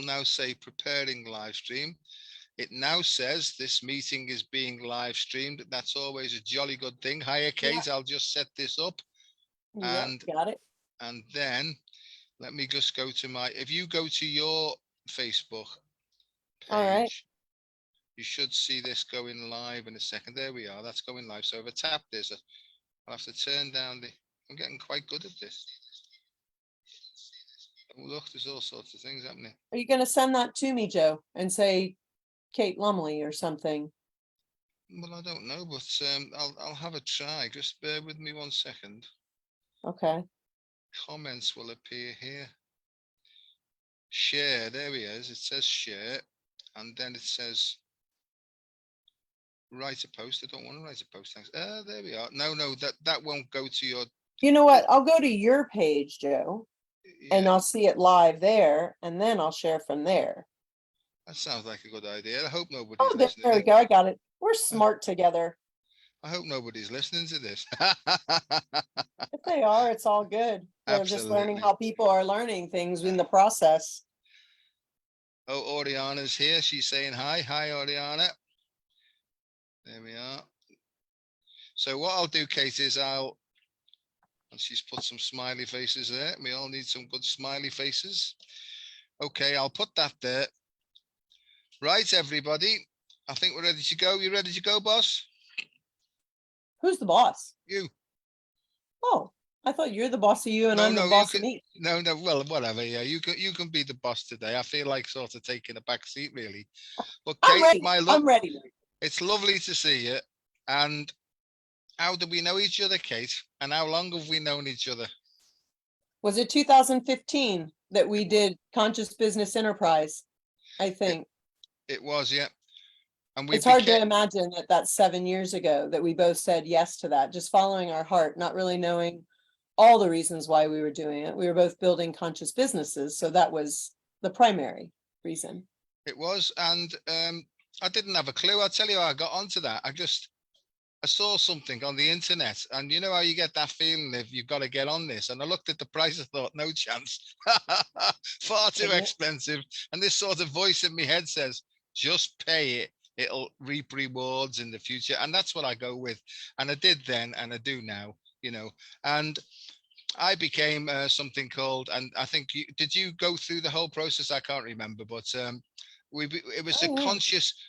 now say preparing live stream. It now says this meeting is being live streamed. That's always a jolly good thing. Hiya, Kate. I'll just set this up. And got it. And then let me just go to my, if you go to your Facebook page, all right, you should see this going live in a second. There we are. That's going live. So if I tap this, I'll have to turn down the, I'm getting quite good at this. Oh, look, there's all sorts of things happening. are you going to send that to me, Joe, and say Kate Lumley or something? Well, I don't know, but I'll have a try. Just bear with me 1 second. Okay. Comments will appear here. Share, there he is. It says share, and then it says write a post. I don't want to write a post. Thanks. There we are. No, that won't go to your. You know what? I'll go to your page, Joe, and I'll see it live there, and then I'll share from there. That sounds like a good idea. I hope nobody's listening. There we go. I got it. We're smart together. I hope nobody's listening to this. If they are, it's all good. They're just learning how people are learning things in the process. Oh, Oriana's here. She's saying hi. Hi, Oriana. There we are. So what I'll do, Kate, is and she's put some smiley faces there. We all need some good smiley faces. Okay, I'll put that there. Right, everybody. I think we're ready to go. You ready to go, boss? Who's the boss? You. Oh, I thought you're the boss of you and I'm the boss of me. No, well, whatever. Yeah, you can be the boss today. I feel like sort of taking a back seat, really. But Kate, I'm ready. It's lovely to see you. And how do we know each other, Kate? And how long have we known each other? Was it 2015 that we did Conscious Business Enterprise? I think. It was, yeah. And it's hard to imagine that that's 7 years ago that we both said yes to that, just following our heart, not really knowing all the reasons why we were doing it. We were both building conscious businesses, so that was the primary reason. It was, and I didn't have a clue. I'll tell you how I got onto that. I saw something on the internet, and you know how you get that feeling if you've got to get on this. And I looked at the price, I thought, no chance, far too expensive. And this sort of voice in my head says, just pay it. It'll reap rewards in the future. And that's what I go with. And I did then, and I do now, you know. And I became something called, and I think, did you go through the whole process? I can't remember, but it was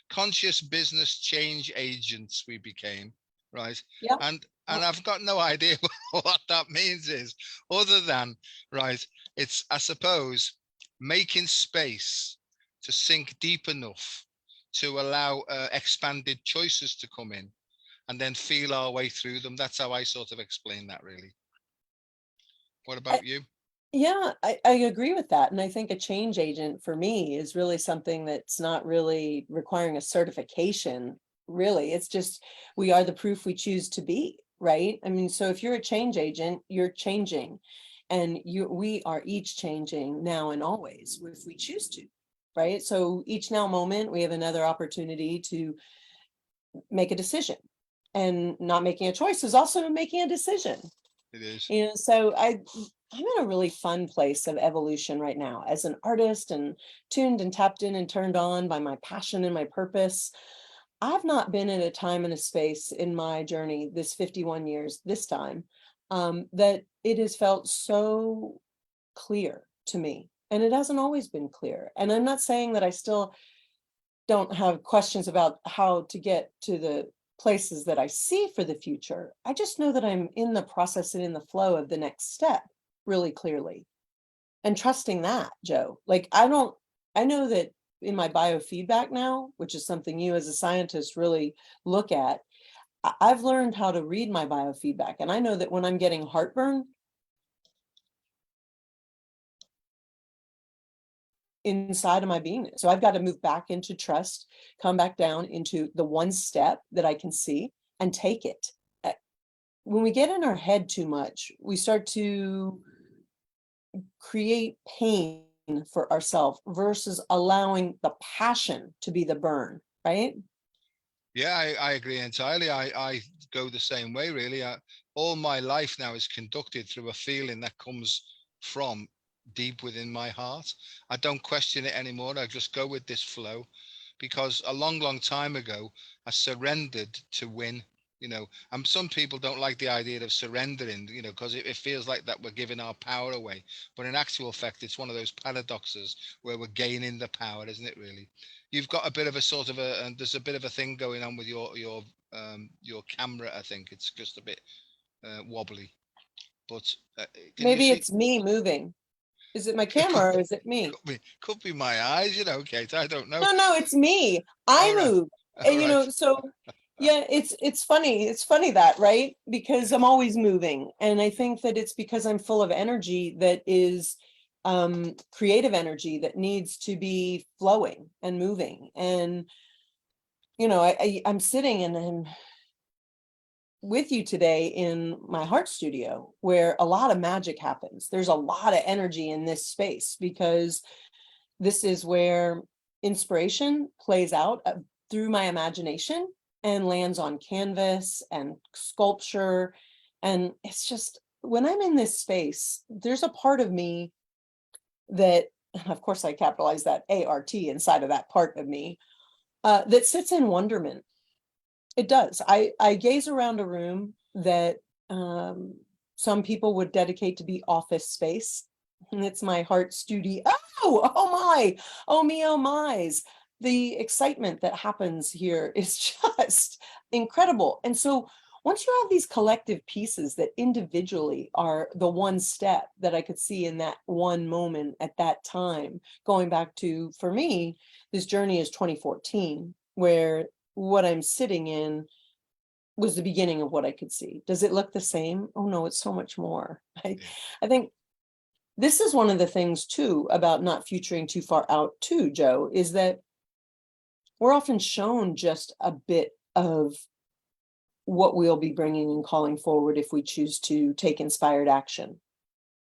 conscious business change agents we became, right? Yeah. And I've got no idea what that means is, other than, right, it's, I suppose, making space to sink deep enough to allow expanded choices to come in and then feel our way through them. That's how I sort of explain that, really. What about you? Yeah, I agree with that. And I think a change agent for me is really something that's not really requiring a certification, really. It's just, we are the proof we choose to be, right? I mean, so if you're a change agent, you're changing, and we are each changing now and always if we choose to, right? So each now moment, we have another opportunity to make a decision, and not making a choice is also making a decision. It is. You know, so I'm in a really fun place of evolution right now as an artist, and tuned and tapped in and turned on by my passion and my purpose. I've not been in a time and a space in my journey, this 51 years, this time, that it has felt so clear to me. And it hasn't always been clear. And I'm not saying that I still don't have questions about how to get to the places that I see for the future. I just know that I'm in the process and in the flow of the next step really clearly, and trusting that, Joe. Like, I know that in my biofeedback now, which is something you as a scientist really look at, I've learned how to read my biofeedback. And I know that when I'm getting heartburn, inside of my being. So I've got to move back into trust, come back down into the one step that I can see and take it. When we get in our head too much, we start to create pain for ourselves versus allowing the passion to be the burn, right? Yeah, I agree entirely. I go the same way, really. All my life now is conducted through a feeling that comes from deep within my heart. I don't question it anymore. I just go with this flow, because a long, long time ago, I surrendered to win. And some people don't like the idea of surrendering, because it feels like that we're giving our power away. But in actual fact, it's one of those paradoxes where we're gaining the power, isn't it? Really, you've got a bit of a sort of a, and there's a bit of a thing going on with your camera. I think it's just a bit wobbly. But can you Maybe see? it's me moving. Is it my camera or is it me? Could be my eyes, Kate. I don't know. No, no, it's me. All I right, move. all And right. so yeah, it's funny. It's funny that, right? Because I'm always moving. And I think that it's because I'm full of energy that is creative energy that needs to be flowing and moving. And I'm sitting and I'm with you today in my heart studio where a lot of magic happens. There's a lot of energy in this space because this is where inspiration plays out through my imagination and lands on canvas and sculpture. And it's just, when I'm in this space, there's a part of me that, of course, I capitalize that ART inside of that part of me, that sits in wonderment. It does. I gaze around a room that some people would dedicate to be office space. And it's my heart studio. Oh my, oh me, oh my's. The excitement that happens here is just incredible. And so once you have these collective pieces that individually are the one step that I could see in that one moment at that time, going back to, for me, this journey is 2014, where what I'm sitting in was the beginning of what I could see. Does it look the same? Oh no, it's so much more. I think this is one of the things too about not futuring too far out too, Joe, is that we're often shown just a bit of what we'll be bringing and calling forward if we choose to take inspired action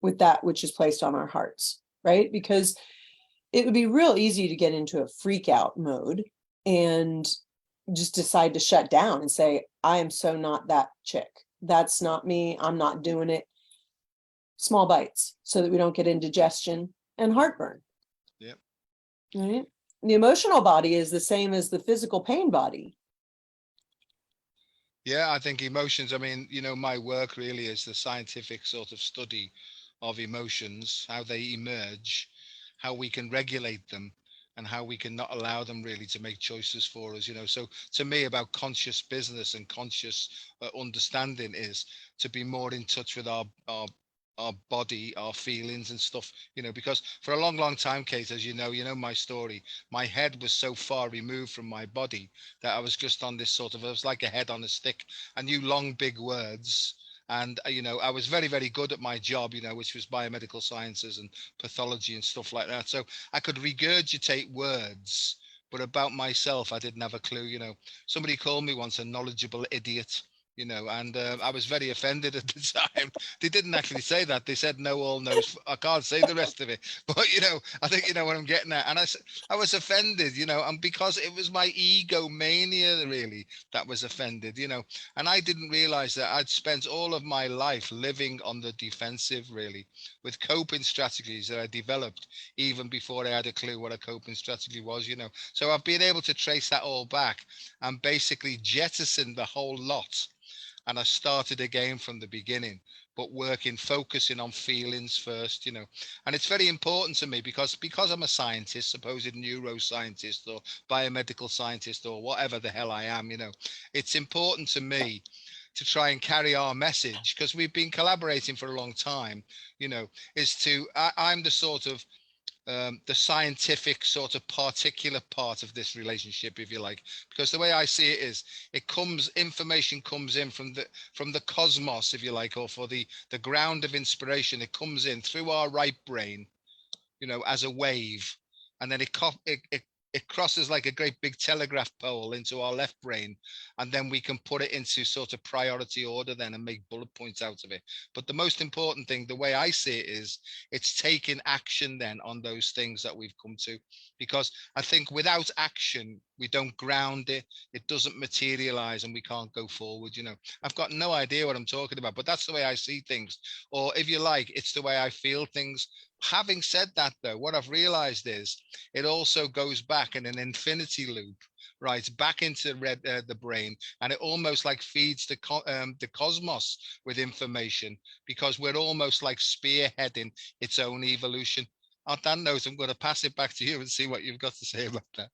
with that which is placed on our hearts, right? Because it would be real easy to get into a freak out mode and just decide to shut down and say, I am so not that chick. That's not me. I'm not doing it. Small bites so that we don't get indigestion and heartburn. Yep. Right? The emotional body is the same as the physical pain body. Yeah, I think emotions, I mean, my work really is the scientific sort of study of emotions, how they emerge, how we can regulate them, and how we can not allow them really to make choices for us. So to me, about conscious business and conscious understanding is to be more in touch with our body, our feelings and stuff, because for a long, long time, Kate, as you know my story, my head was so far removed from my body that I was just on this sort of, I was like a head on a stick. I knew long, big words. And, I was very, very good at my job, which was biomedical sciences and pathology and stuff like that. So I could regurgitate words, but about myself, I didn't have a clue. Somebody called me once a knowledgeable idiot. And I was very offended at the time. They didn't actually say that. They said no all knows. I can't say the rest of it, but I think you know what I'm getting at. And I was offended, and because it was my egomania really that was offended, and I didn't realize that I'd spent all of my life living on the defensive, really, with coping strategies that I developed even before I had a clue what a coping strategy was. So I've been able to trace that all back and basically jettison the whole lot. And I started again from the beginning, but focusing on feelings first. And it's very important to me because I'm a scientist, supposed neuroscientist or biomedical scientist or whatever the hell I am. It's important to me to try and carry our message, because we've been collaborating for a long time, is I'm the sort of the scientific sort of particular part of this relationship, if you like, because the way I see it is, information comes in from the cosmos, if you like, or for the ground of inspiration. It comes in through our right brain, as a wave, and then it crosses like a great big telegraph pole into our left brain, and then we can put it into sort of priority order then and make bullet points out of it. But the most important thing, the way I see it, is it's taking action then on those things that we've come to, because I think without action we don't ground it, it doesn't materialize, and we can't go forward. I've got no idea what I'm talking about, but that's the way I see things, or if you like, it's the way I feel things. having said that, though, what I've realized is it also goes back in an infinity loop, right, back into the brain, and it almost like feeds the cosmos with information, because we're almost like spearheading its own evolution. On that note, I'm going to pass it back to you and see what you've got to say about that.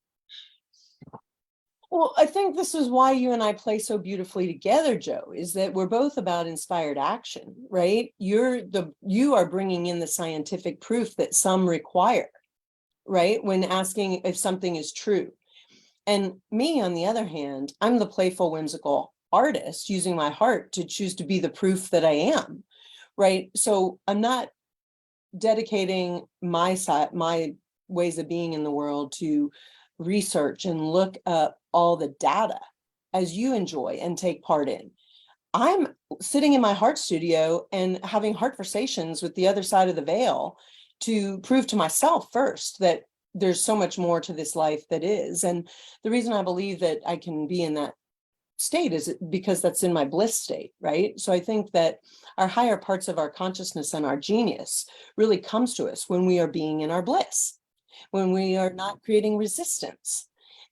Well, I think this is why you and I play so beautifully together, Joe, is that we're both about inspired action, right? You are bringing in the scientific proof that some require, right? When asking if something is true. And me, on the other hand, I'm the playful, whimsical artist using my heart to choose to be the proof that I am, right? So I'm not dedicating my ways of being in the world to research and look up all the data as you enjoy and take part in. I'm sitting in my heart studio and having heart conversations with the other side of the veil to prove to myself first that there's so much more to this life that is. And the reason I believe that I can be in that state is because that's in my bliss state, right? So I think that our higher parts of our consciousness and our genius really comes to us when we are being in our bliss, when we are not creating resistance.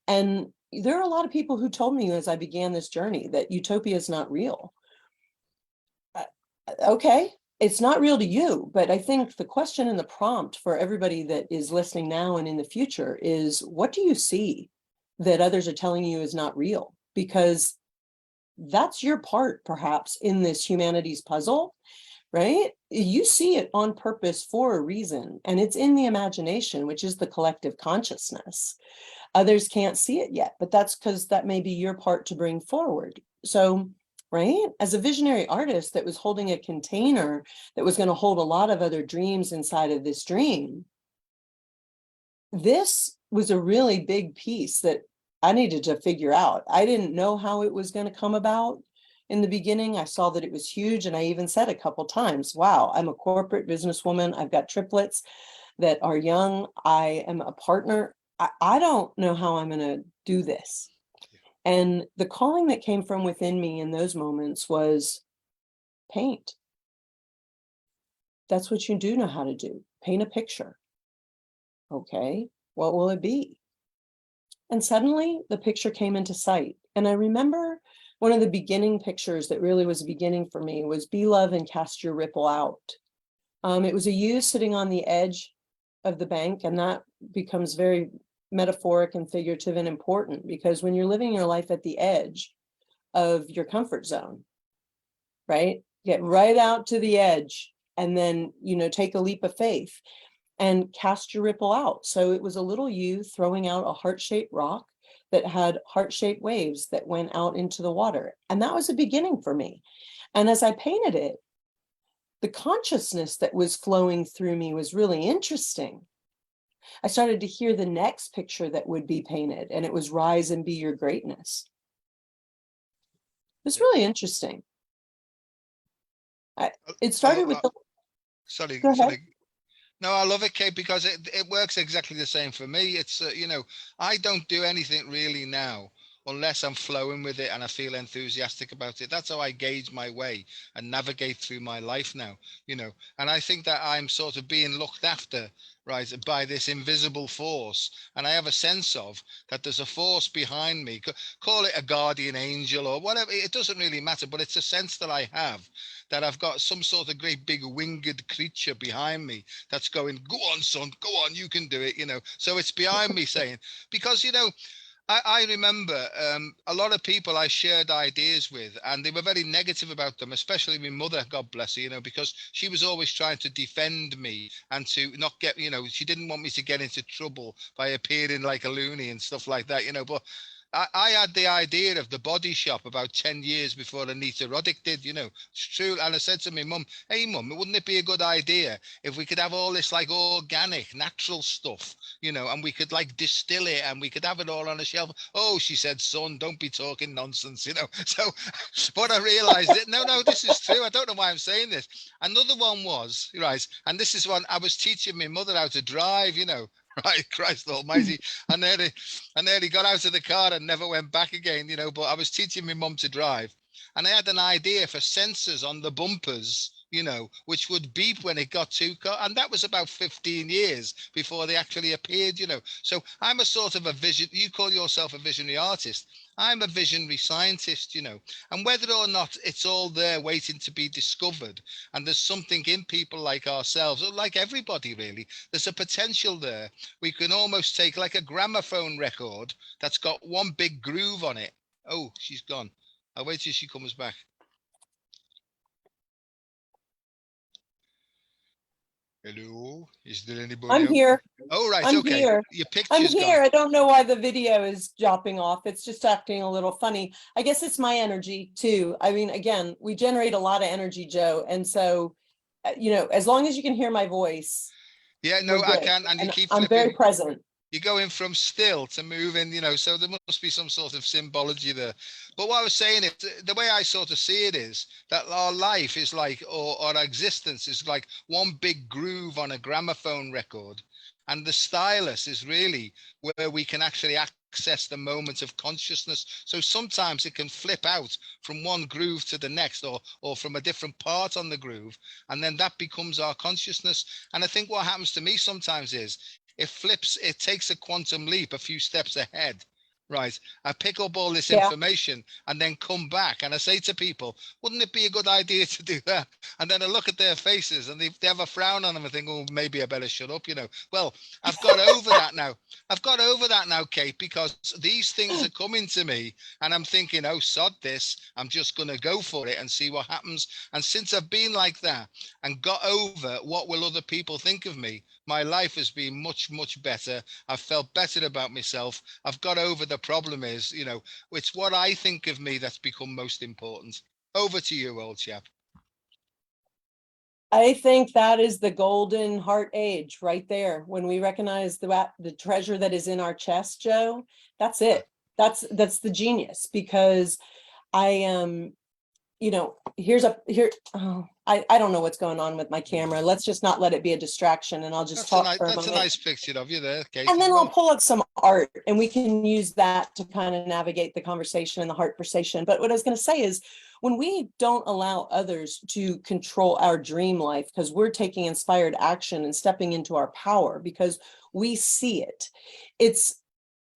And there are a lot of people who told me as I began this journey that utopia is not real. Okay, it's not real to you, but I think the question and the prompt for everybody that is listening now and in the future is, what do you see that others are telling you is not real? Because that's your part, perhaps, in this humanity's puzzle, right? You see it on purpose for a reason, and it's in the imagination, which is the collective consciousness. Others can't see it yet, but that's because that may be your part to bring forward. So, right, as a visionary artist that was holding a container that was going to hold a lot of other dreams inside of this dream, this was a really big piece that I needed to figure out. I didn't know how it was going to come about in the beginning. I saw that it was huge, and I even said a couple times, wow, I'm a corporate businesswoman. I've got triplets that are young. I am a partner. I don't know how I'm going to do this. And the calling that came from within me in those moments was paint. That's what you do know how to do. Paint a picture. Okay, what will it be? And suddenly the picture came into sight. And I remember one of the beginning pictures that really was a beginning for me was be love and cast your ripple out. It was a you sitting on the edge of the bank, and that becomes very metaphoric and figurative and important, because when you're living your life at the edge of your comfort zone, right? Get right out to the edge and then, take a leap of faith and cast your ripple out. So it was a little you throwing out a heart-shaped rock that had heart-shaped waves that went out into the water. And that was a beginning for me. And as I painted it, the consciousness that was flowing through me was really interesting. I started to hear the next picture that would be painted, and it was rise and be your greatness. It's really interesting. It started with the... Sorry, Go ahead. sorry. No, I love it, Kate, because it works exactly the same for me. It's, I don't do anything really now unless I'm flowing with it and I feel enthusiastic about it. That's how I gauge my way and navigate through my life now, and I think that I'm sort of being looked after, right, by this invisible force. And I have a sense of that there's a force behind me, call it a guardian angel or whatever. It doesn't really matter, but it's a sense that I have, that I've got some sort of great big winged creature behind me that's going, go on, son, go on, you can do it, So it's behind me saying, because, I remember a lot of people I shared ideas with, and they were very negative about them, especially my mother, God bless her, because she was always trying to defend me and to not get, she didn't want me to get into trouble by appearing like a loony and stuff like that, but I had the idea of the body shop about 10 years before Anita Roddick did, it's true. And I said to my mum, hey mum, wouldn't it be a good idea if we could have all this like organic, natural stuff, and we could like distill it and we could have it all on a shelf. Oh, she said, son, don't be talking nonsense, So what I realized, no, this is true. I don't know why I'm saying this. Another one was, right, and this is one I was teaching my mother how to drive, right, Christ almighty. I nearly got out of the car and never went back again, but I was teaching my mum to drive. And I had an idea for sensors on the bumpers, you know, which would beep when it got too cold. And that was about 15 years before they actually appeared, you know. So I'm a sort of a vision. You call yourself a visionary artist. I'm a visionary scientist, you know, and whether or not it's all there waiting to be discovered, and there's something in people like ourselves, or like everybody really, there's a potential there. We can almost take like a gramophone record that's got one big groove on it. Oh, she's gone. I'll wait till she comes back. Hello, is there anybody I'm out? here. Oh, right, I'm okay. here. Your I'm picture's gone. here. I don't know why the video is dropping off. It's just acting a little funny. I guess it's my energy too. I mean, again, we generate a lot of energy, Joe. And so, you know, as long as you can hear my voice, Yeah, we're no, I good. can. And you And keep I'm very flipping. present. You're going from still to moving, you know, so there must be some sort of symbology there. But what I was saying is the way I sort of see it is that our life is like, or our existence is like one big groove on a gramophone record. And the stylus is really where we can actually access the moment of consciousness. So sometimes it can flip out from one groove to the next, or from a different part on the groove. And then that becomes our consciousness. And I think what happens to me sometimes is it flips, it takes a quantum leap a few steps ahead. Right. I pick up all this Yeah. information and then come back and I say to people, wouldn't it be a good idea to do that? And then I look at their faces and they have a frown on them and think, oh, maybe I better shut up, you know. Well, I've got over that now. I've got over that now, Kate, because these things are coming to me and I'm thinking, oh, sod this. I'm just going to go for it and see what happens. And since I've been like that and got over what will other people think of me, my life has been much, much better. I've felt better about myself. I've got over the problem is, you know, it's what I think of me that's become most important. Over to you, old chap. I think that is the golden heart age right there. When we recognize the treasure that is in our chest, Joe, that's it. That's the genius, because I am, you know, I don't know what's going on with my camera. Let's just not let it be a distraction, and I'll just talk for a That's a moment. nice picture of you there, And Katie. then I'll Well, pull up some art and we can use that to kind of navigate the conversation and the heart conversation. But what I was going to say is, when we don't allow others to control our dream life because we're taking inspired action and stepping into our power because we see it, it's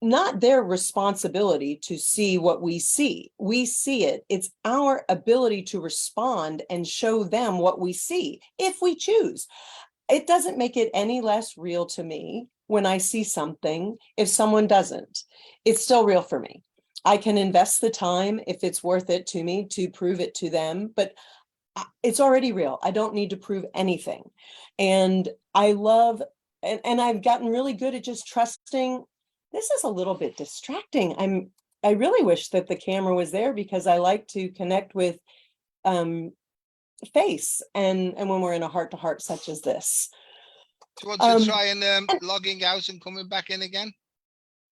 not their responsibility to see what we see. We see it. It's our ability to respond and show them what we see if we choose. It doesn't make it any less real to me when I see something if someone doesn't. It's still real for me. I can invest the time if it's worth it to me to prove it to them, but it's already real. I don't need to prove anything. And I love, and I've gotten really good at just trusting. This is a little bit distracting. I really wish that the camera was there because I like to connect with face and when we're in a heart to heart such as this. do you want to try And and logging out and coming back in again?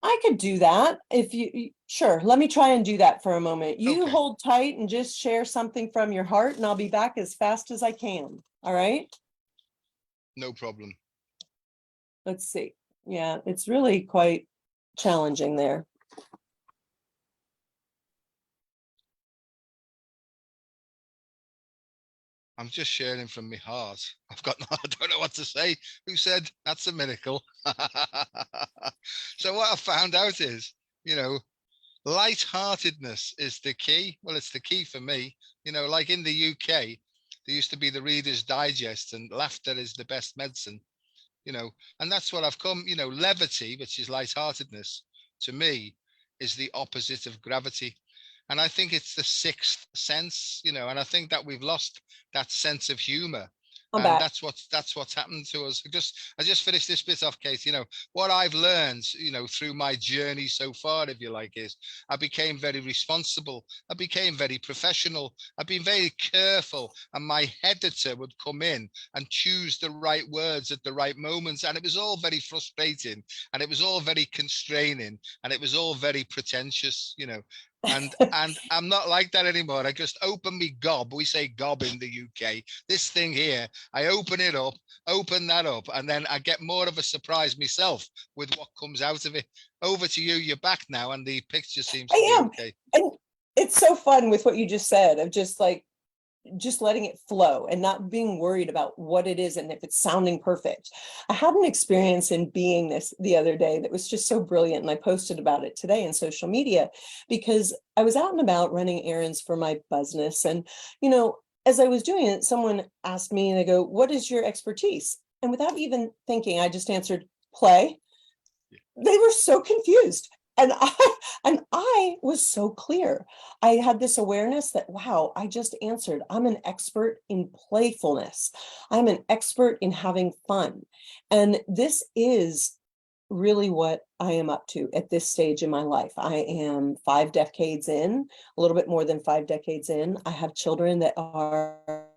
I could do that if sure. Let me try and do that for a moment. You Okay, hold tight and just share something from your heart, and I'll be back as fast as I can. All right. no problem. Let's see. Yeah, it's really quite challenging there. I'm just sharing from my heart. I've got I don't know what to say. Who said that's a miracle? So what I found out is, you know, light-heartedness is the key. Well, it's the key for me. You know, like in the UK, there used to be the Reader's Digest, and laughter is the best medicine. You know, and that's what I've come. You know, levity, which is light-heartedness, to me, is the opposite of gravity. And I think it's the sixth sense. You know, and I think that we've lost that sense of humor. I'm And back. that's what's happened to us. I just finished this bit off, Kate. You know what I've learned, you know, through my journey so far, if you like, is I became very responsible. I became very professional. I've been very careful, and my editor would come in and choose the right words at the right moments, and it was all very frustrating, and it was all very constraining, and it was all very pretentious, you know. And I'm not like that anymore. I just open me gob. We say gob in the UK. This thing here, I open it up, open that up, and then I get more of a surprise myself with what comes out of it. Over to you. You're back now, and the picture seems to be I am. okay. And it's so fun with what you just said of just like just letting it flow and not being worried about what it is and if it's sounding perfect. I had an experience in beingness the other day that was just so brilliant, and I posted about it today in social media because I was out and about running errands for my business. And, as I was doing it, someone asked me, and they go, "What is your expertise?" And without even thinking, I just answered, "Play." They were so confused. And I was so clear. I had this awareness that, wow, I just answered. I'm an expert in playfulness. I'm an expert in having fun. And this is really what I am up to at this stage in my life. I am 5 decades in, a little bit more than 5 decades in. I have children that are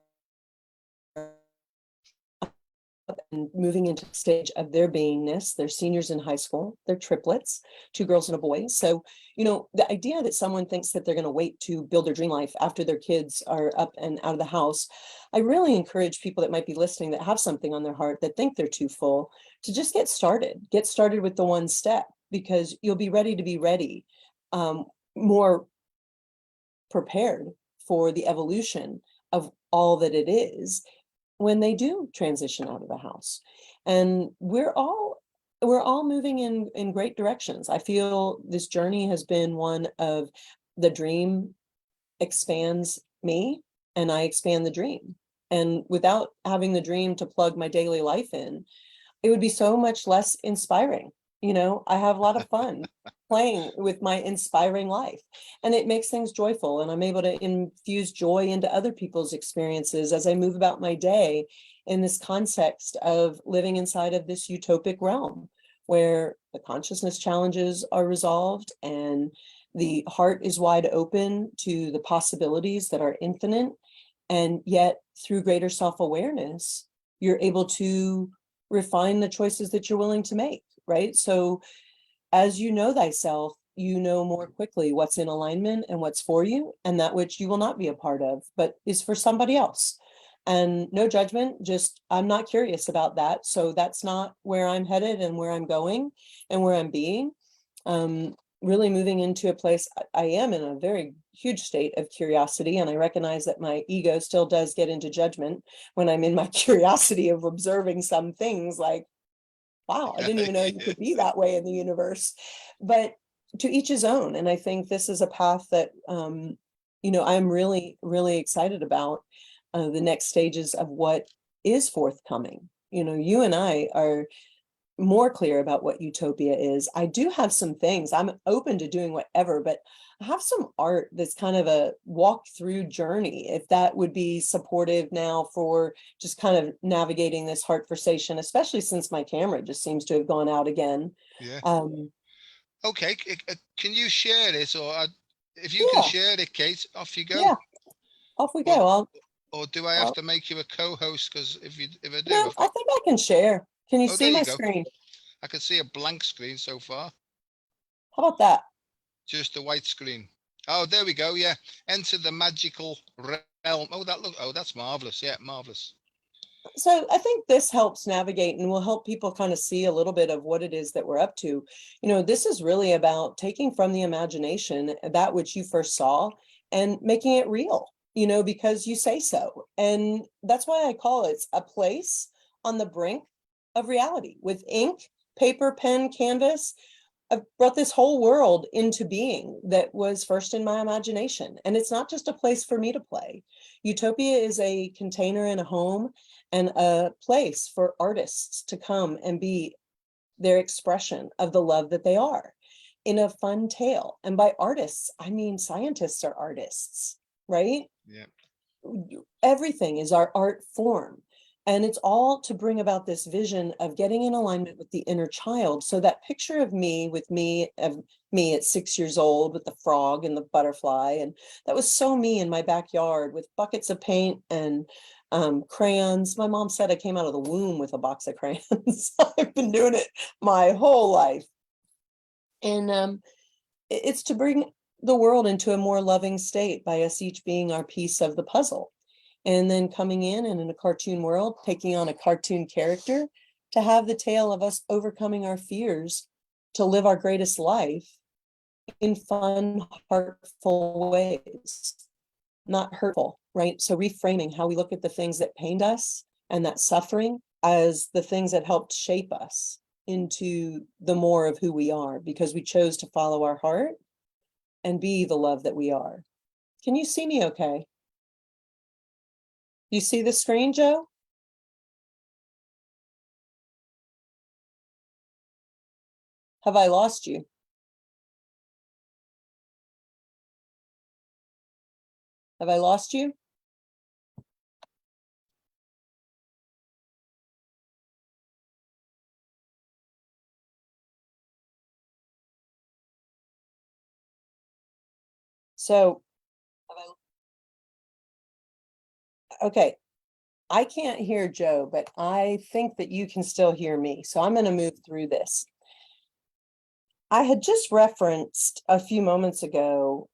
and moving into the stage of their beingness. They're seniors in high school. They're triplets, 2 girls and a boy. So, the idea that someone thinks that they're going to wait to build their dream life after their kids are up and out of the house, I really encourage people that might be listening that have something on their heart, that think they're too full, to just get started. Get started with the one step, because you'll be ready to be ready, more prepared for the evolution of all that it is when they do transition out of the house. And we're all moving in great directions. I feel this journey has been one of the dream expands me and I expand the dream. And without having the dream to plug my daily life in, it would be so much less inspiring. I have a lot of fun playing with my inspiring life, and it makes things joyful, and I'm able to infuse joy into other people's experiences as I move about my day in this context of living inside of this utopic realm where the consciousness challenges are resolved and the heart is wide open to the possibilities that are infinite. And yet through greater self-awareness, you're able to refine the choices that you're willing to make, right? So as you know thyself, you know more quickly what's in alignment and what's for you, and that which you will not be a part of, but is for somebody else. And no judgment, just I'm not curious about that. So that's not where I'm headed and where I'm going and where I'm being. Really moving into a place, I am in a very huge state of curiosity. And I recognize that my ego still does get into judgment when I'm in my curiosity of observing some things like, wow, I didn't even know you could be that way in the universe. But to each his own. And I think this is a path that, I'm really, really excited about the next stages of what is forthcoming. You and I are more clear about what utopia is. I do have some things. I'm open to doing whatever, but I have some art that's kind of a walk through journey, if that would be supportive now for just kind of navigating this heartversation, especially since my camera just seems to have gone out again. Yeah. Um, Okay. Can you share this, or if you can yeah, share it, Kate, off you go. yeah, off we Or go. or do I have I'll to make you a co-host? Because if I do, no, I think I can share. Can you oh, see there you my go. screen? I can see a blank screen so far. How about that? Just a white screen. Oh, there we go. Yeah. Enter the magical realm. Oh, that's marvelous. Yeah, marvelous. So I think this helps navigate and will help people kind of see a little bit of what it is that we're up to. This is really about taking from the imagination that which you first saw and making it real, because you say so. And that's why I call it a place on the brink of reality with ink, paper, pen, canvas. I've brought this whole world into being that was first in my imagination. And it's not just a place for me to play. Utopia is a container and a home and a place for artists to come and be their expression of the love that they are in a fun tale. And by artists, I mean scientists are artists, right? Yeah. Everything is our art form. And it's all to bring about this vision of getting in alignment with the inner child. So that picture of me at 6 years old with the frog and the butterfly, and that was so me in my backyard with buckets of paint and crayons. My mom said I came out of the womb with a box of crayons. I've been doing it my whole life. And it's to bring the world into a more loving state by us each being our piece of the puzzle. And then coming in and in a cartoon world, taking on a cartoon character to have the tale of us overcoming our fears to live our greatest life in fun, heartful ways, not hurtful. right? So reframing how we look at the things that pained us and that suffering as the things that helped shape us into the more of who we are, because we chose to follow our heart and be the love that we are. Can you see me okay? You see the screen, Joe? Have I lost you? Have I lost you? So, okay, I can't hear Joe, but I think that you can still hear me. So I'm going to move through this. I had just referenced a few moments ago.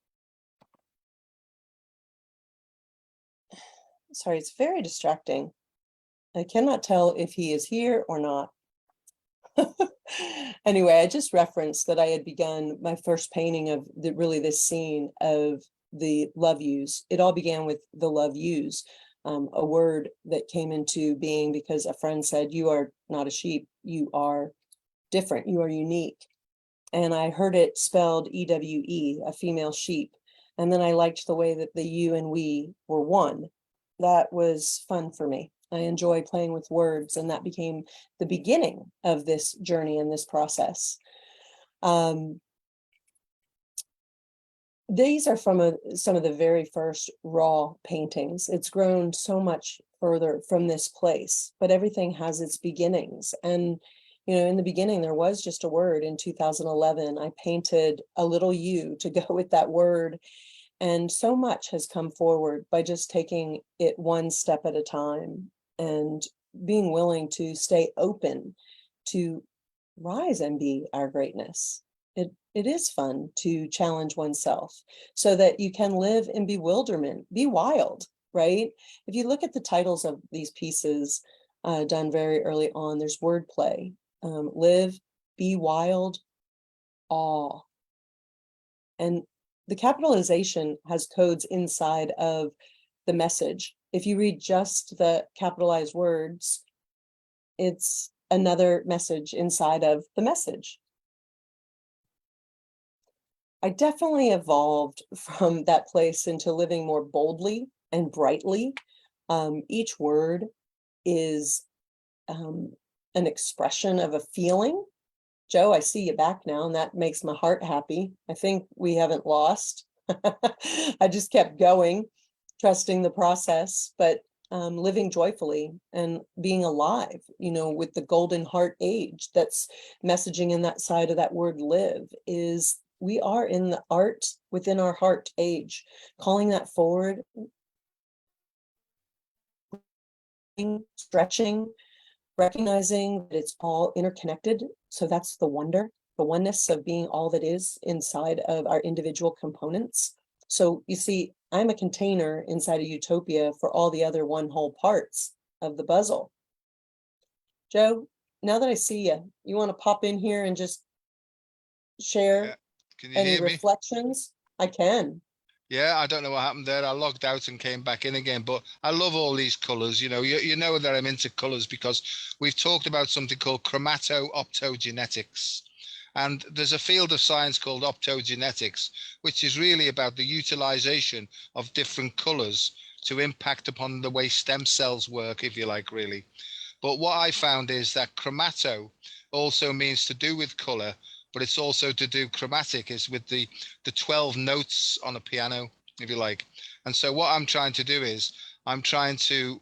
Sorry, it's very distracting. I cannot tell if he is here or not. Anyway, I just referenced that I had begun my first painting of really this scene of the love yous. It all began with the love yous, a word that came into being because a friend said, "You are not a sheep, you are different, you are unique." And I heard it spelled EWE, a female sheep. And then I liked the way that the you and we were one. That was fun for me. I enjoy playing with words, and that became the beginning of this journey and this process. These are from some of the very first raw paintings. It's grown so much further from this place, but everything has its beginnings. And, you know, in the beginning, there was just a word. In 2011, I painted a little U to go with that word. And so much has come forward by just taking it one step at a time and being willing to stay open to rise and be our greatness. It is fun to challenge oneself so that you can live in bewilderment, be wild, right? If you look at the titles of these pieces done very early on, there's wordplay, live, be wild, awe. And the capitalization has codes inside of the message. If you read just the capitalized words, it's another message inside of the message. I definitely evolved from that place into living more boldly and brightly. Each word is an expression of a feeling. Joe, I see you back now, and that makes my heart happy. I think we haven't lost. I just kept going, trusting the process, but living joyfully and being alive, you know, with the golden heart age that's messaging in that side of that word live is we are in the art within our heart age, calling that forward, stretching, recognizing that it's all interconnected. So that's the wonder, the oneness of being all that is inside of our individual components. So you see, I'm a container inside of Utopia for all the other one whole parts of the puzzle. Joe, now that I see you, you want to pop in here and just share Yeah. Can you any hear me? reflections? I can. Yeah, I don't know what happened there. I logged out and came back in again, but I love all these colors. You know, you know that I'm into colors because we've talked about something called chromato-optogenetics. And there's a field of science called optogenetics, which is really about the utilization of different colors to impact upon the way stem cells work, if you like, really. But what I found is that chromato also means to do with color, but it's also to do chromatic is with the 12 notes on a piano, if you like. And so what I'm trying to do is I'm trying to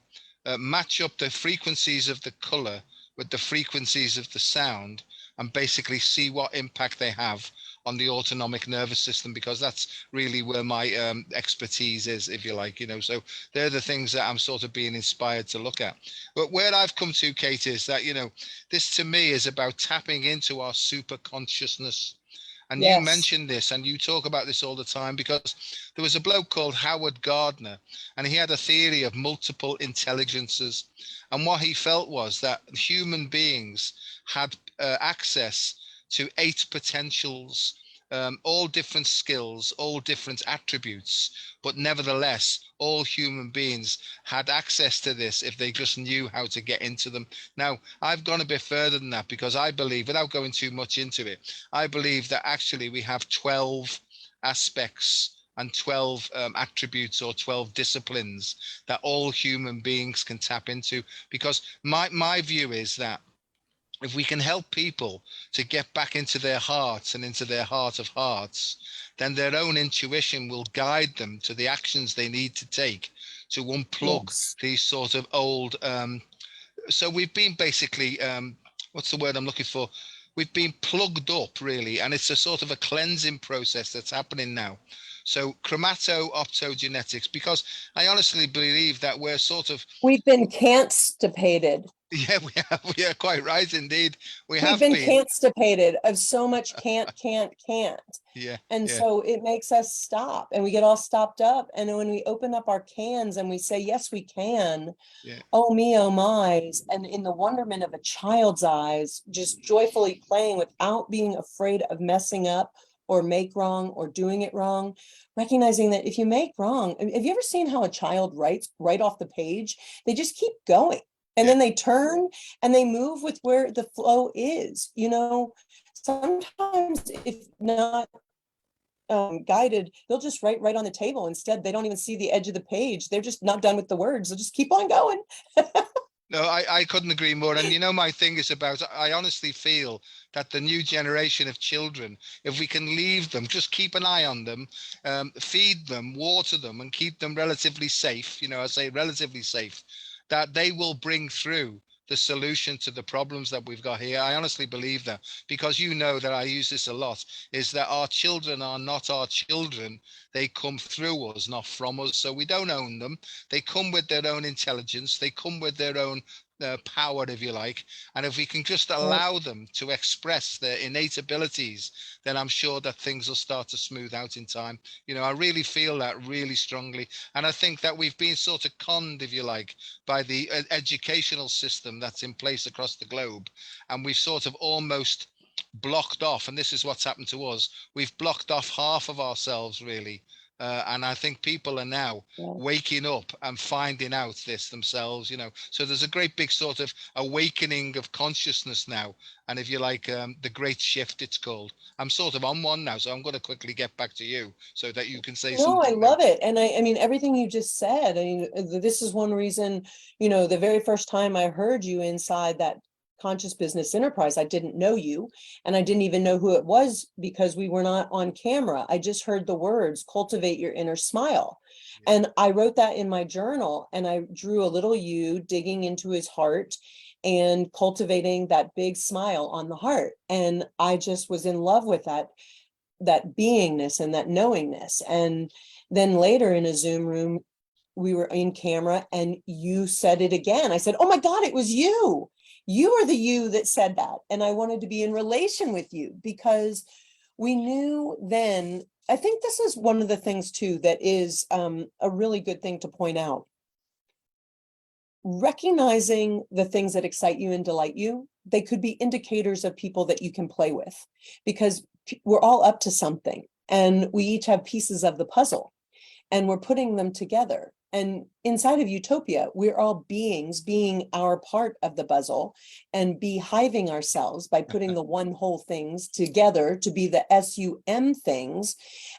match up the frequencies of the color with the frequencies of the sound and basically see what impact they have on the autonomic nervous system, because that's really where my expertise is, if you like, you know. So they're the things that I'm sort of being inspired to look at. But where I've come to, Kate, is that, you know, this to me is about tapping into our super consciousness. And you Yes. mentioned this and you talk about this all the time because there was a bloke called Howard Gardner, and he had a theory of multiple intelligences. And what he felt was that human beings had access to 8 potentials all different skills, all different attributes, but nevertheless, all human beings had access to this if they just knew how to get into them. Now, I've gone a bit further than that because I believe, without going too much into it, I believe that actually we have 12 aspects and 12 attributes or 12 disciplines that all human beings can tap into. Because my view is that if we can help people to get back into their hearts and into their heart of hearts, then their own intuition will guide them to the actions they need to take to unplug Yes. these sort of old. So we've been basically, what's the word I'm looking for? We've been plugged up, really, and it's a sort of a cleansing process that's happening now. So chromato-optogenetics, because I honestly believe that we're sort of, We've been constipated. yeah, we have, we are quite right indeed. We We've have been been, constipated of so much can't. yeah, And yeah, so it makes us stop and we get all stopped up. And when we open up our cans and we say, yes, we can, yeah. oh me, oh my, and in the wonderment of a child's eyes, just joyfully playing without being afraid of messing up or make wrong or doing it wrong, recognizing that if you make wrong, have you ever seen how a child writes right off the page? They just keep going. And Yeah. then they turn and they move with where the flow is. You know, sometimes if not guided, they'll just write right on the table. Instead, they don't even see the edge of the page. They're just not done with the words. They'll just keep on going. No, I couldn't agree more. And you know, my thing is about, I honestly feel that the new generation of children, if we can leave them, just keep an eye on them, feed them, water them, and keep them relatively safe, you know, I say relatively safe, that they will bring through the solution to the problems that we've got here. I honestly believe that, because you know that I use this a lot, is that our children are not our children. They come through us, not from us. So we don't own them. They come with their own intelligence. They come with their own power, if you like. And if we can just allow them to express their innate abilities, then I'm sure that things will start to smooth out in time. You know, I really feel that really strongly. And I think that we've been sort of conned, if you like, by the educational system that's in place across the globe. And we've sort of almost blocked off, and this is what's happened to us, we've blocked off half of ourselves, really. And I think people are now waking up and finding out this themselves, you know. So there's a great big sort of awakening of consciousness now. And if you like, the great shift, it's called. I'm sort of on one now, so I'm going to quickly get back to you so that you can say No, I something now. love it. And I mean, everything you just said, I mean, this is one reason, you know, the very first time I heard you inside that conscious business enterprise, I didn't know you and I didn't even know who it was because we were not on camera. I just heard the words, cultivate your inner smile. Yeah. And I wrote that in my journal and I drew a little you digging into his heart and cultivating that big smile on the heart. And I just was in love with that beingness and that knowingness. And then later in a Zoom room, we were in camera and you said it again. I said, oh my God, it was you. You are the you that said that. And I wanted to be in relation with you because we knew then, I think this is one of the things too, that is a really good thing to point out. Recognizing the things that excite you and delight you, they could be indicators of people that you can play with because we're all up to something and we each have pieces of the puzzle and we're putting them together. And inside of Utopia, we're all beings being our part of the puzzle and beehiving ourselves by putting the one whole things together to be the SUM things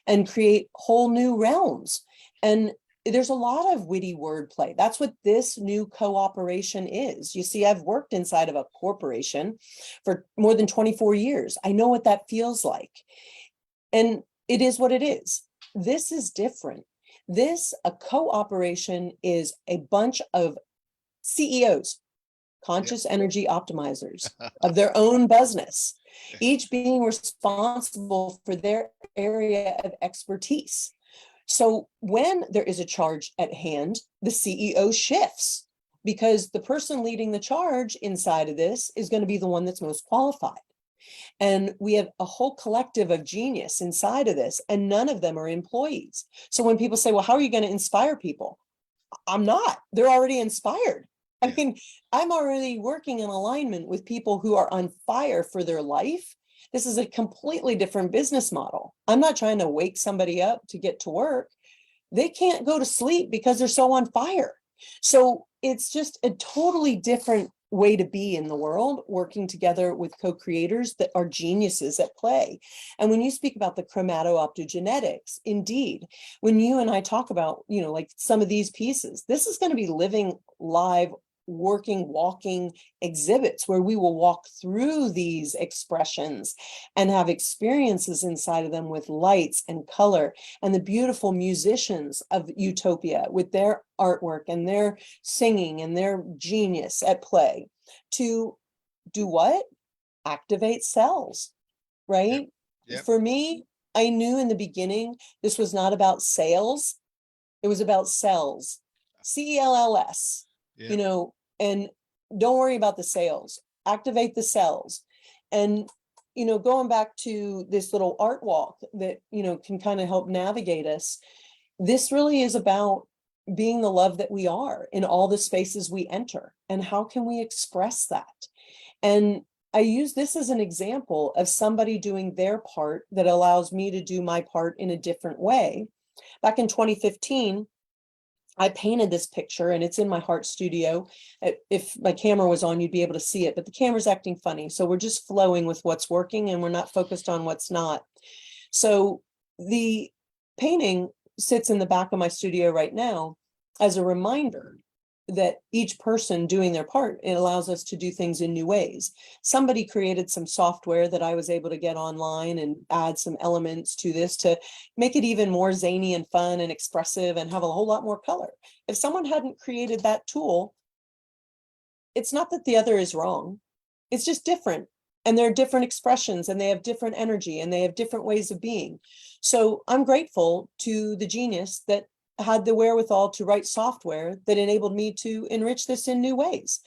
and create whole new realms. And there's a lot of witty wordplay. That's what this new cooperation is. You see, I've worked inside of a corporation for more than 24 years. I know what that feels like. And it is what it is. This is different. A cooperation is a bunch of CEOs, conscious energy optimizers of their own business, each being responsible for their area of expertise. So when there is a charge at hand, the CEO shifts because the person leading the charge inside of this is going to be the one that's most qualified. And we have a whole collective of genius inside of this, and none of them are employees. So when people say, well, how are you going to inspire people? I'm not. They're already inspired. I mean, I'm already working in alignment with people who are on fire for their life. This is a completely different business model. I'm not trying to wake somebody up to get to work. They can't go to sleep because they're so on fire. So it's just a totally different way to be in the world, working together with co-creators that are geniuses at play. And when you speak about the chromatooptogenetics, indeed, when you and I talk about, like some of these pieces, this is going to be living, live, working, walking exhibits where we will walk through these expressions and have experiences inside of them with lights and color, and the beautiful musicians of Utopia with their artwork and their singing and their genius at play to do what? Activate cells, right? Yep. For me, I knew in the beginning this was not about sales. It was about cells, cells. Yep. And don't worry about the sales, activate the cells. And, going back to this little art walk that, can kind of help navigate us, this really is about being the love that we are in all the spaces we enter. And how can we express that? And I use this as an example of somebody doing their part that allows me to do my part in a different way. Back in 2015, I painted this picture and it's in my heart studio. If my camera was on, you'd be able to see it, but the camera's acting funny. So we're just flowing with what's working and we're not focused on what's not. So the painting sits in the back of my studio right now as a reminder that each person doing their part, it allows us to do things in new ways. Somebody created some software that I was able to get online and add some elements to this to make it even more zany and fun and expressive and have a whole lot more color. If someone hadn't created that tool, it's not that the other is wrong. It's just different. And there are different expressions and they have different energy and they have different ways of being. So I'm grateful to the genius that had the wherewithal to write software that enabled me to enrich this in new ways.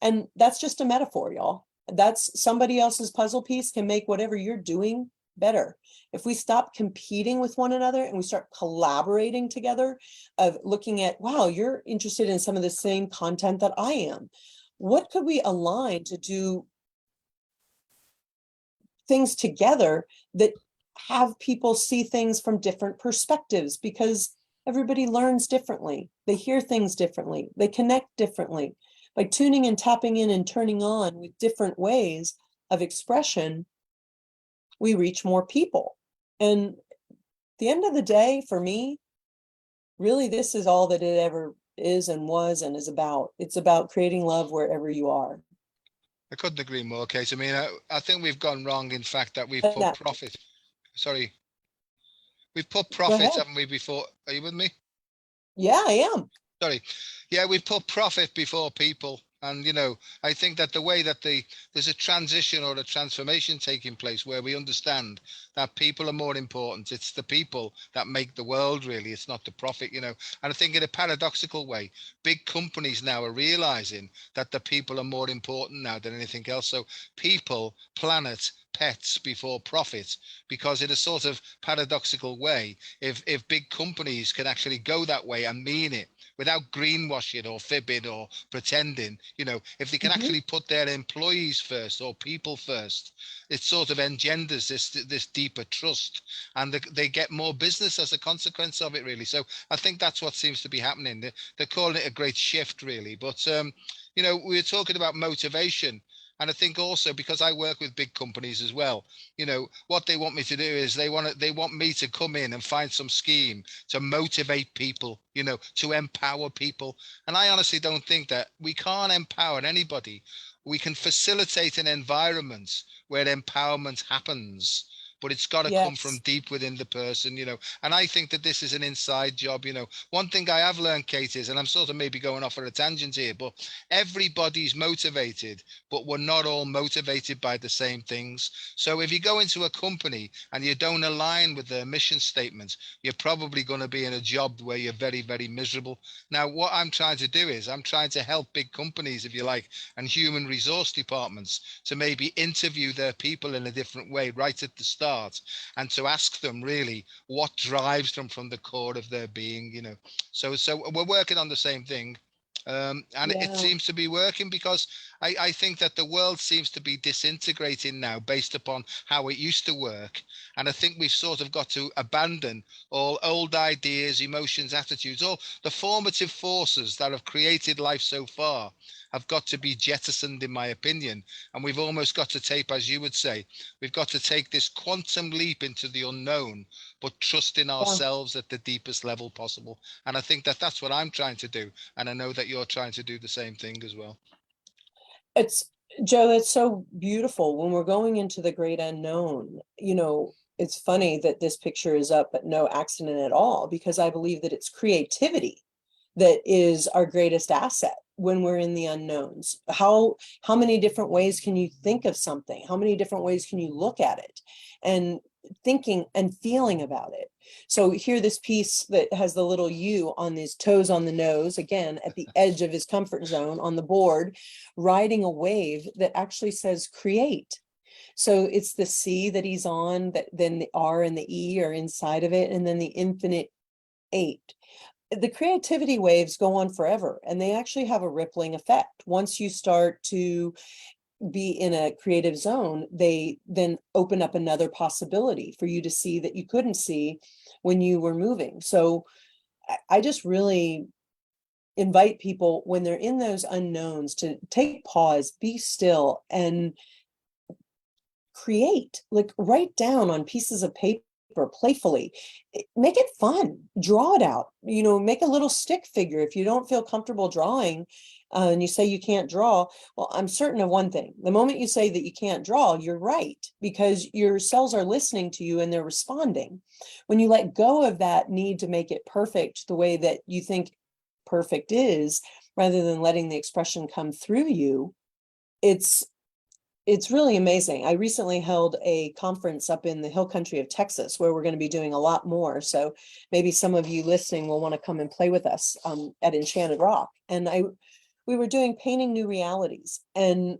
And that's just a metaphor, y'all. That's somebody else's puzzle piece can make whatever you're doing better. If we stop competing with one another and we start collaborating together, of looking at, wow, you're interested in some of the same content that I am. What could we align to do things together that have people see things from different perspectives? Because everybody learns differently. They hear things differently. They connect differently. By tuning and tapping in and turning on with different ways of expression, we reach more people. And at the end of the day, for me, really, this is all that it ever is and was and is about. It's about creating love wherever you are. I couldn't agree more, Kate. I mean, I think we've gone wrong in fact that we've And put that, profit. Sorry, we've put go profit, ahead. haven't we, before? Are you with me? Yeah, I am. Sorry. Yeah, we put profit before people. And, I think that the way that there's a transition or a transformation taking place where we understand that people are more important. It's the people that make the world, really. It's not the profit, And I think in a paradoxical way, big companies now are realizing that the people are more important now than anything else. So people, planet, pets before profit, because in a sort of paradoxical way, if big companies can actually go that way and mean it, without greenwashing or fibbing or pretending, if they can actually put their employees first or people first, it sort of engenders this deeper trust, and they get more business as a consequence of it, really. So I think that's what seems to be happening. They're calling it a great shift, really. But we were talking about motivation. And I think also, because I work with big companies as well, what they want me to do is they want me to come in and find some scheme to motivate people, to empower people. And I honestly don't think that we can't empower anybody. We can facilitate an environment where empowerment happens, but it's got to come from Yes. deep within the person, And I think that this is an inside job. One thing I have learned, Kate, is, and I'm sort of maybe going off on a tangent here, but everybody's motivated, but we're not all motivated by the same things. So if you go into a company and you don't align with their mission statement, you're probably going to be in a job where you're very, very miserable. Now, what I'm trying to do is I'm trying to help big companies, if you like, and human resource departments to maybe interview their people in a different way right at the start, and to ask them really what drives them from the core of their being. So we're working on the same thing. And it seems to be working, because I think that the world seems to be disintegrating now based upon how it used to work. And I think we've sort of got to abandon all old ideas, emotions, attitudes, all the formative forces that have created life so far have got to be jettisoned, in my opinion. And we've almost got to take, as you would say, we've got to take this quantum leap into the unknown, but trust in ourselves at the deepest level possible. And I think that that's what I'm trying to do. And I know that you're trying to do the same thing as well. It's Joe, it's so beautiful when we're going into the great unknown. It's funny that this picture is up, but no accident at all, because I believe that it's creativity that is our greatest asset when we're in the unknowns. How many different ways can you think of something? How many different ways can you look at it and thinking and feeling about it? So here, this piece that has the little U on his toes on the nose, again, at the edge of his comfort zone on the board, riding a wave that actually says create. So it's the C that he's on, that then the R and the E are inside of it, and then the infinite 8. The creativity waves go on forever, and they actually have a rippling effect. Once you start to be in a creative zone, they then open up another possibility for you to see that you couldn't see when you were moving. So I just really invite people, when they're in those unknowns, to take pause, be still, and create. Like, write down on pieces of paper playfully, make it fun, draw it out, make a little stick figure. If you don't feel comfortable drawing, and you say you can't draw, well, I'm certain of one thing: the moment you say that you can't draw, you're right, because your cells are listening to you and they're responding. When you let go of that need to make it perfect the way that you think perfect is, rather than letting the expression come through you, it's really amazing. I recently held a conference up in the hill country of Texas, where we're going to be doing a lot more. So maybe some of you listening will want to come and play with us at Enchanted Rock. And we were doing painting new realities, and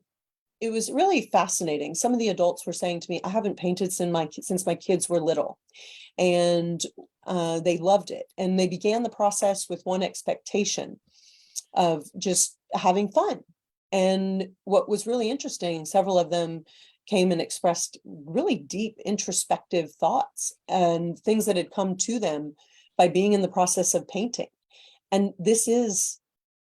it was really fascinating. Some of the adults were saying to me, I haven't painted since my kids were little, and they loved it. And they began the process with one expectation of just having fun. And what was really interesting, several of them came and expressed really deep introspective thoughts and things that had come to them by being in the process of painting. And this is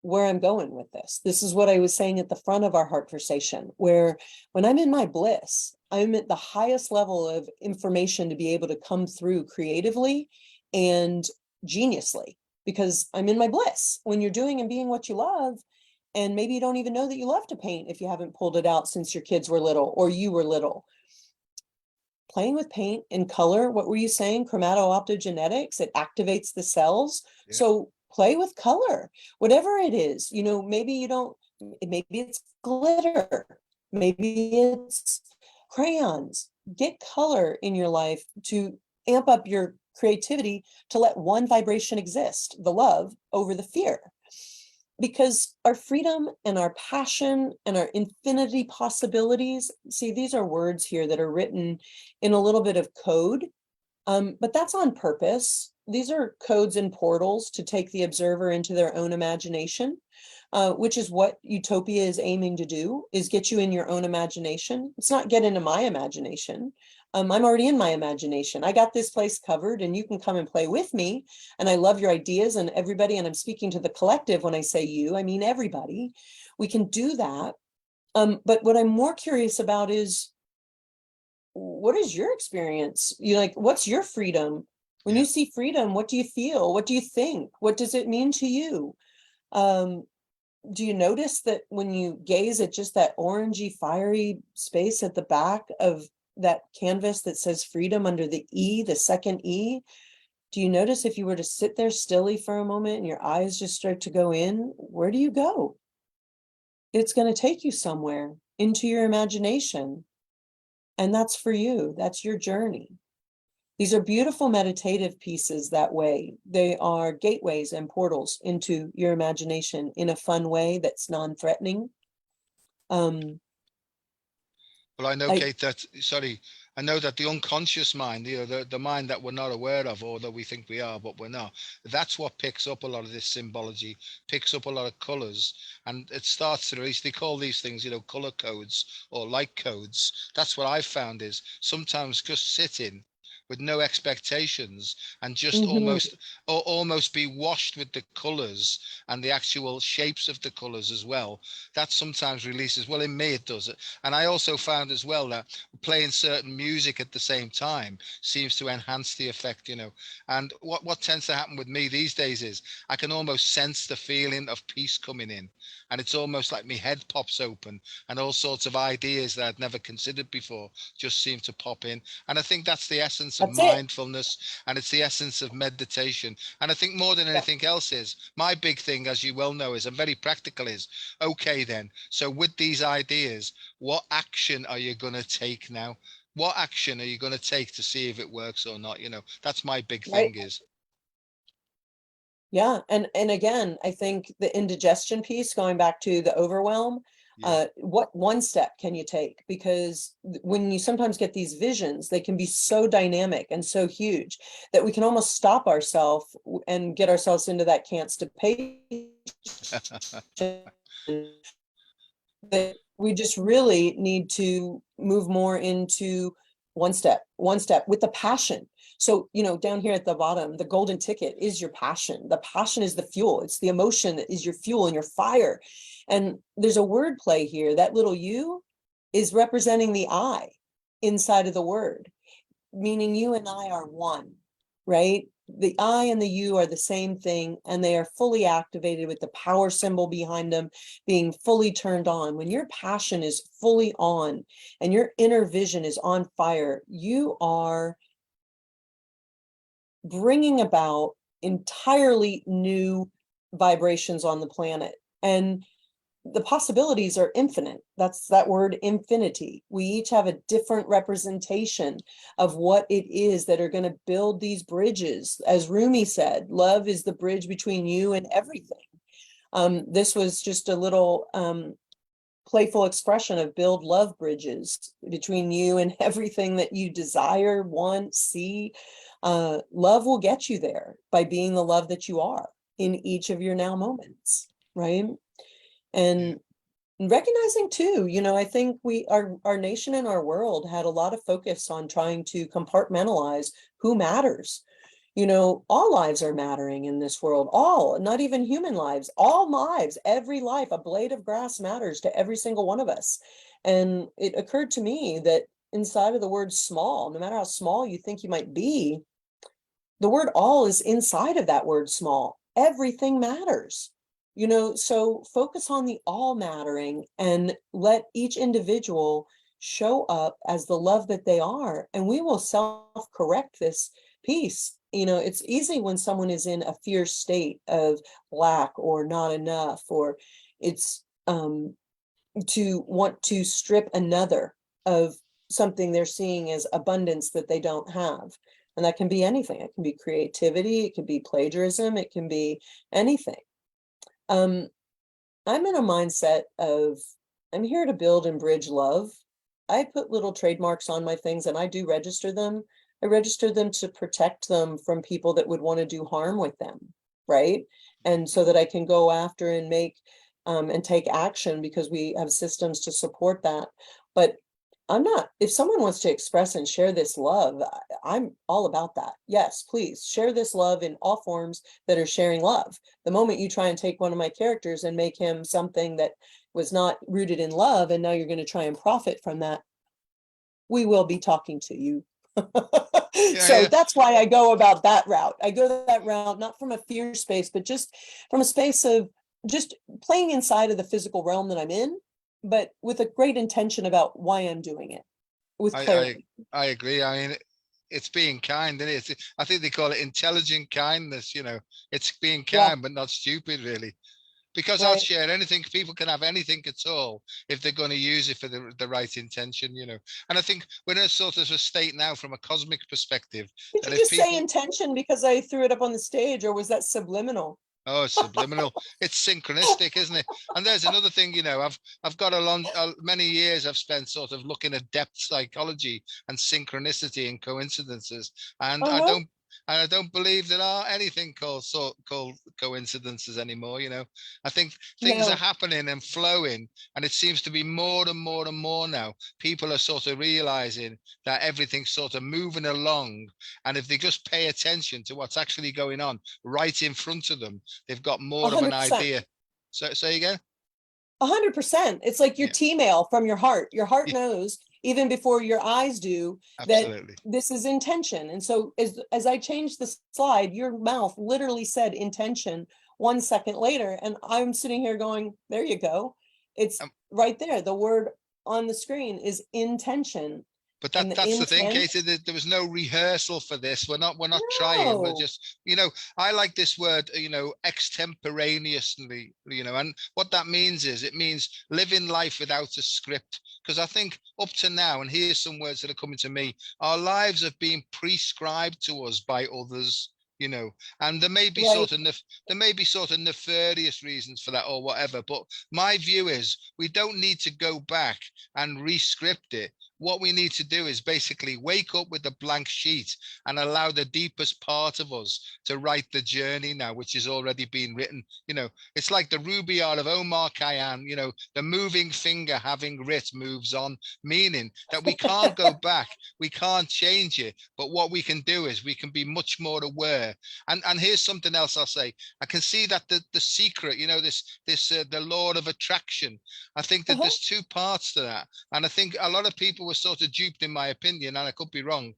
where I'm going with this. This is what I was saying at the front of our Heartversation, where when I'm in my bliss, I'm at the highest level of information to be able to come through creatively and geniusly, because I'm in my bliss. When you're doing and being what you love, and maybe you don't even know that you love to paint if you haven't pulled it out since your kids were little or you were little. Playing with paint and color, what were you saying? Chromatooptogenetics, it activates the cells. Yeah. So play with color, whatever it is. Maybe it's glitter, maybe it's crayons. Get color in your life to amp up your creativity, to let one vibration exist, the love over the fear. Because our freedom and our passion and our infinity possibilities, see, these are words here that are written in a little bit of code, but that's on purpose. These are codes and portals to take the observer into their own imagination, which is what Utopia is aiming to do, is get you in your own imagination. It's not get into my imagination. I'm already in my imagination. I got this place covered, and you can come and play with me. And I love your ideas and everybody. And I'm speaking to the collective when I say you, I mean everybody. We can do that. But what I'm more curious about is, what is your experience? What's your freedom? When you see freedom, what do you feel? What do you think? What does it mean to you? Do you notice that when you gaze at just that orangey, fiery space at the back of that canvas that says freedom under the E, the second E, do you notice if you were to sit there stilly for a moment and your eyes just start to go in, where do you go? It's going to take you somewhere into your imagination. And that's for you. That's your journey. These are beautiful meditative pieces that way. They are gateways and portals into your imagination in a fun way that's non-threatening. Well, I know, Kate, that, sorry, I know that the unconscious mind, the mind that we're not aware of, or that we think we are, but we're not, that's what picks up a lot of this symbology, picks up a lot of colors, and it starts to release. They call these things, color codes or light codes. That's what I've found is sometimes just sitting with no expectations and just Mhm. almost be washed with the colors and the actual shapes of the colors as well. That sometimes releases, well, in me it does it. And I also found as well that playing certain music at the same time seems to enhance the effect, and what tends to happen with me these days is I can almost sense the feeling of peace coming in, and it's almost like my head pops open and all sorts of ideas that I'd never considered before just seem to pop in. And I think that's the essence of That's it. mindfulness, and it's the essence of meditation. And I think more than Yeah. anything else is my big thing, as you well know, is, I'm very practical, is okay then, so with these ideas, what action are you going to take now? What action are you going to take to see if it works or not? That's my big Right. thing is. Yeah. And again, I think the indigestion piece, going back to the overwhelm, Yeah. what one step can you take? Because when you sometimes get these visions, they can be so dynamic and so huge that we can almost stop ourselves and get ourselves into that constipation. That we just really need to move more into one step with the passion. So, down here at the bottom, the golden ticket is your passion. The passion is the fuel. It's the emotion that is your fuel and your fire. And there's a word play here. That little U is representing the I inside of the word, meaning you and I are one, right? The I and the you are the same thing, and they are fully activated with the power symbol behind them being fully turned on. When your passion is fully on and your inner vision is on fire, you are bringing about entirely new vibrations on the planet. And the possibilities are infinite. That's that word, infinity. We each have a different representation of what it is that are going to build these bridges. As Rumi said, love is the bridge between you and everything. This was just a little playful expression of build love bridges between you and everything that you desire, want, see. Love will get you there by being the love that you are in each of your now moments, right? Yeah. And recognizing too, I think our nation and our world had a lot of focus on trying to compartmentalize who matters. All lives are mattering in this world, all, not even human lives, all lives, every life, a blade of grass matters to every single one of us. And it occurred to me that inside of the word small, no matter how small you think you might be, the word all is inside of that word small. Everything matters. So focus on the all mattering and let each individual show up as the love that they are, and we will self-correct this piece. It's easy when someone is in a fierce state of lack or not enough, or it's to want to strip another of something they're seeing as abundance that they don't have. And that can be anything. It can be creativity, it can be plagiarism, it can be anything. I'm in a mindset of, I'm here to build and bridge love. I put little trademarks on my things and I do register them. I register them to protect them from people that would want to do harm with them, right? And so that I can go after and make and take action, because we have systems to support that. But I'm not, if someone wants to express and share this love, I'm all about that. Yes, please share this love in all forms that are sharing love. The moment you try and take one of my characters and make him something that was not rooted in love, and now you're going to try and profit from that, we will be talking to you. Yeah. So Yeah. that's why I go about that route. I go that route, not from a fear space, but just from a space of just playing inside of the physical realm that I'm in, but with a great intention about why I'm doing it, with I, I clarity. I agree. I mean, it's being kind, isn't it? I think they call it intelligent kindness. It's being Yeah, kind but not stupid, really. Because I'll right. share anything. People can have anything at all if they're going to use it for the right intention. And I think we're in a sort of a state now from a cosmic perspective Did that you if just say people, intention because I threw it up on the stage, or was that subliminal? Oh, it's subliminal. It's synchronistic, isn't it? And there's another thing, I've got many years I've spent sort of looking at depth psychology and synchronicity and coincidences, and I Uh-huh. don't believe there are anything called coincidences anymore. I think things are No, happening and flowing, and it seems to be more and more and more now. People are sort of realizing that everything's sort of moving along, and if they just pay attention to what's actually going on right in front of them, they've got more of an 100%. idea. So say again? 100%. It's like your Yeah, T-mail from your heart. Your heart yeah, knows even before your eyes do that absolutely. this is intention. And so as I changed the slide, your mouth literally said intention 1 second later. And I'm sitting here going, there you go. It's Um, right there. The word on the screen is intention. but And the that's the thing, intent, Katie. There was no rehearsal for this. We're not trying. We're no. just, I like this word, extemporaneously, and what that means is it means living life without a script. Because I think up to now, and here's some words that are coming to me, our lives have been prescribed to us by others. And Right. there may be sort of nefarious reasons for that or whatever. But my view is we don't need to go back and re-script it. What we need to do is basically wake up with a blank sheet and allow the deepest part of us to write the journey now, which has already been written. It's like the Rubaiyat of Omar Khayyam, the moving finger having writ moves on, meaning that we can't go back, we can't change it. But what we can do is we can be much more aware. And here's something else I'll say. I can see that the secret, the law of attraction. I think that Uh-huh. there's two parts to that. And I think a lot of people were sort of duped, in my opinion, and I could be wrong.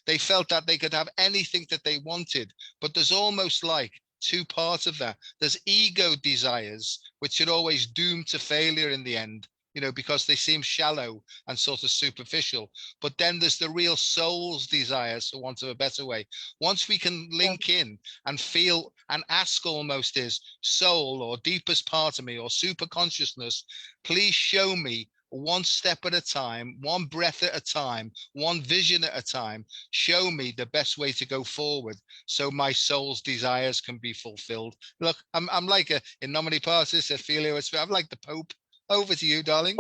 They felt that they could have anything that they wanted, but there's almost like two parts of that. There's ego desires, which are always doomed to failure in the end, because they seem shallow and sort of superficial. But then there's the real soul's desires, for want of a better way. Once we can Yeah. link in and feel and ask almost is soul or deepest part of me or super consciousness, please show me one step at a time, one breath at a time, one vision at a time. Show me the best way to go forward so my soul's desires can be fulfilled. Look, I'm like a in nomine Patris, et Filio, I'm like the Pope. Over to you, darling.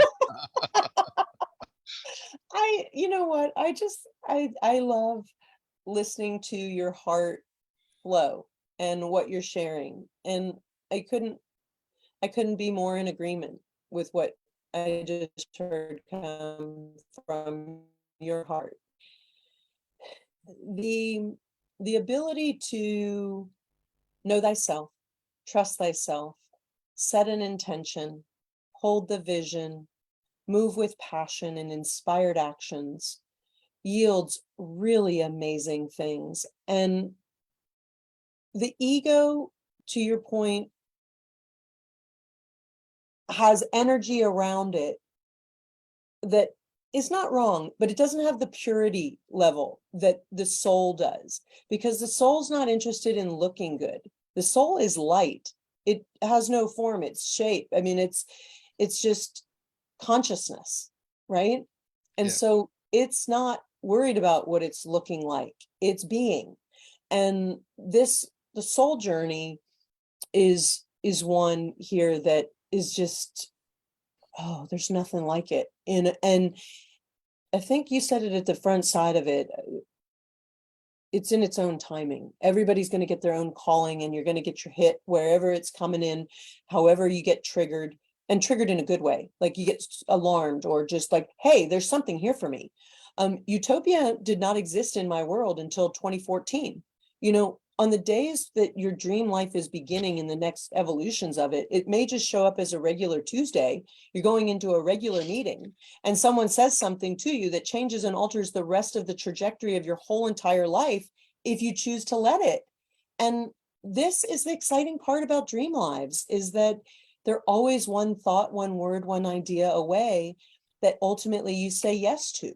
You know what? I love listening to your heart flow and what you're sharing. And I couldn't I couldn't be more in agreement with what I just heard come from your heart. The the ability to know thyself, trust thyself, set an intention, hold the vision, move with passion and inspired actions yields really amazing things. And the ego, to your point, has energy around it that is not wrong, but it doesn't have the purity level that the soul does, because the soul's not interested in looking good. The soul is light. It has no form, it's shape. I mean, it's just consciousness, right? And Yeah. so it's not worried about what it's looking like. It's being. And the soul journey is one here that is just, oh, there's nothing like it. And I think you said it at the front side of it. It's in its own timing. Everybody's going to get their own calling, and you're going to get your hit wherever it's coming in, however you get triggered, and triggered in a good way. Like you get alarmed or just like, hey, there's something here for me. Utopia did not exist in my world until 2014. On the days that your dream life is beginning in the next evolutions of it, it may just show up as a regular Tuesday. You're going into a regular meeting and someone says something to you that changes and alters the rest of the trajectory of your whole entire life if you choose to let it. And this is the exciting part about dream lives, is that they're always one thought, one word, one idea away that ultimately you say yes to.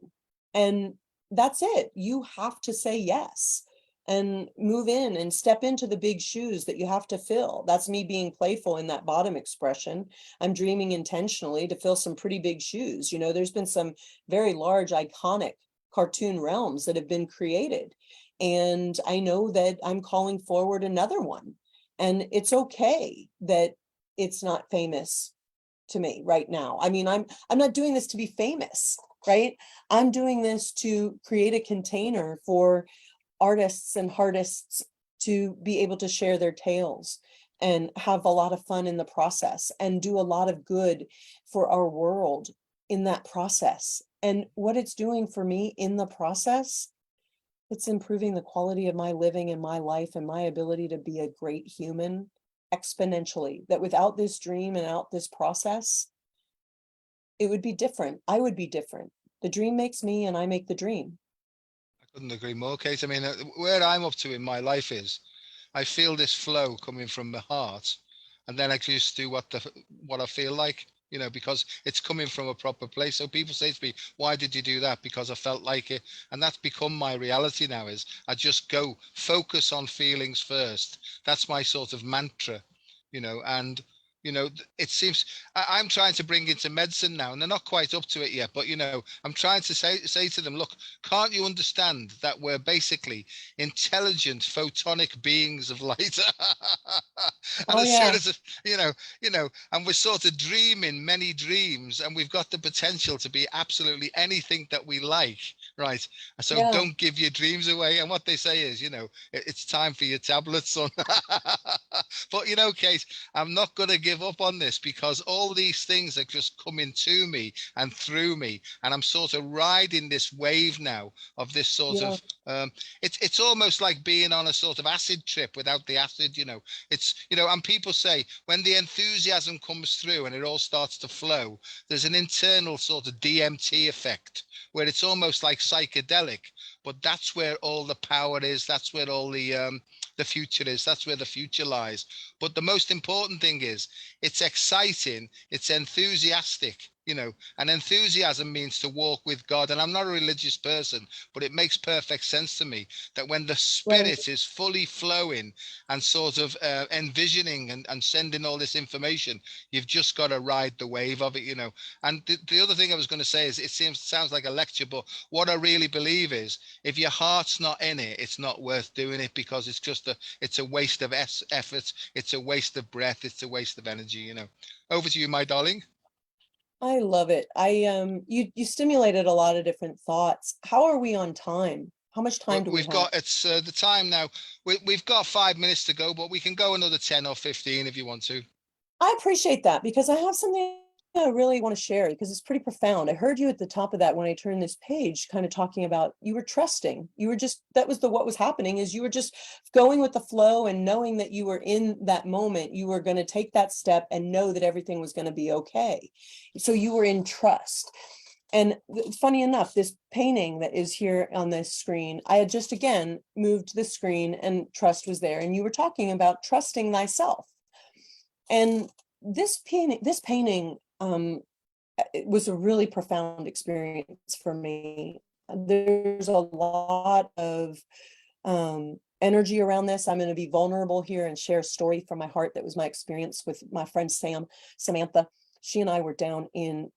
And that's it. You have to say yes and move in and step into the big shoes that you have to fill. That's me being playful in that bottom expression. I'm dreaming intentionally to fill some pretty big shoes. There's been some very large, iconic cartoon realms that have been created. And I know that I'm calling forward another one. And it's okay that it's not famous to me right now. I mean, I'm not doing this to be famous, right? I'm doing this to create a container for artists and heartists to be able to share their tales and have a lot of fun in the process and do a lot of good for our world in that process. And what it's doing for me in the process, it's improving the quality of my living and my life and my ability to be a great human exponentially. That without this dream and out this process, it would be different. I would be different. The dream makes me and I make the dream. I couldn't agree more, Kate. I mean, where I'm up to in my life is I feel this flow coming from the heart, and then I just do what I feel like, because it's coming from a proper place. So people say to me, "Why did you do that?" Because I felt like it, and that's become my reality now. Is I just go focus on feelings first. That's my sort of mantra, and it seems I'm trying to bring into medicine now, and they're not quite up to it yet. But I'm trying to say to them, look, can't you understand that we're basically intelligent photonic beings of light? And Oh as soon yeah, as and we're sort of dreaming many dreams, and we've got the potential to be absolutely anything that we like, right? So yeah. don't give your dreams away. And what they say is, it's time for your tablets, son. But Kate, I'm not going to give up on this, because all these things are just coming to me and through me, and I'm sort of riding this wave now of this sort Yeah, of it's almost like being on a sort of acid trip without the acid. It's and people say when the enthusiasm comes through and it all starts to flow, there's an internal sort of DMT effect where it's almost like psychedelic, but that's where all the power is. That's where all the future is. That's where the future lies. But the most important thing is it's exciting, it's enthusiastic, and enthusiasm means to walk with God. And I'm not a religious person, but it makes perfect sense to me that when the right. spirit is fully flowing and sort of envisioning and sending all this information, you've just got to ride the wave of it. And the other thing I was going to say is, sounds like a lecture, but what I really believe is, if your heart's not in it, it's not worth doing it, because it's a waste of effort, it's a waste of breath, it's a waste of energy. Over to you, my darling. I love it. You stimulated a lot of different thoughts. How are we on time? How much time do we We've have? got it's the time now. We've got 5 minutes to go, but we can go another 10 or 15 if you want to. I appreciate that because I have something I really want to share because it's pretty profound. I heard you at the top of that when I turned this page, kind of talking about you were trusting. You were just, that was what was happening is you were just going with the flow and knowing that you were in that moment. You were going to take that step and know that everything was going to be okay. So you were in trust. And funny enough, this painting that is here on this screen, I had just again moved the screen and trust was there. And you were talking about trusting thyself. And this painting it was a really profound experience for me. There's a lot of energy around this. I'm going to be vulnerable here and share a story from my heart. That was my experience with my friend Samantha. She and I were down in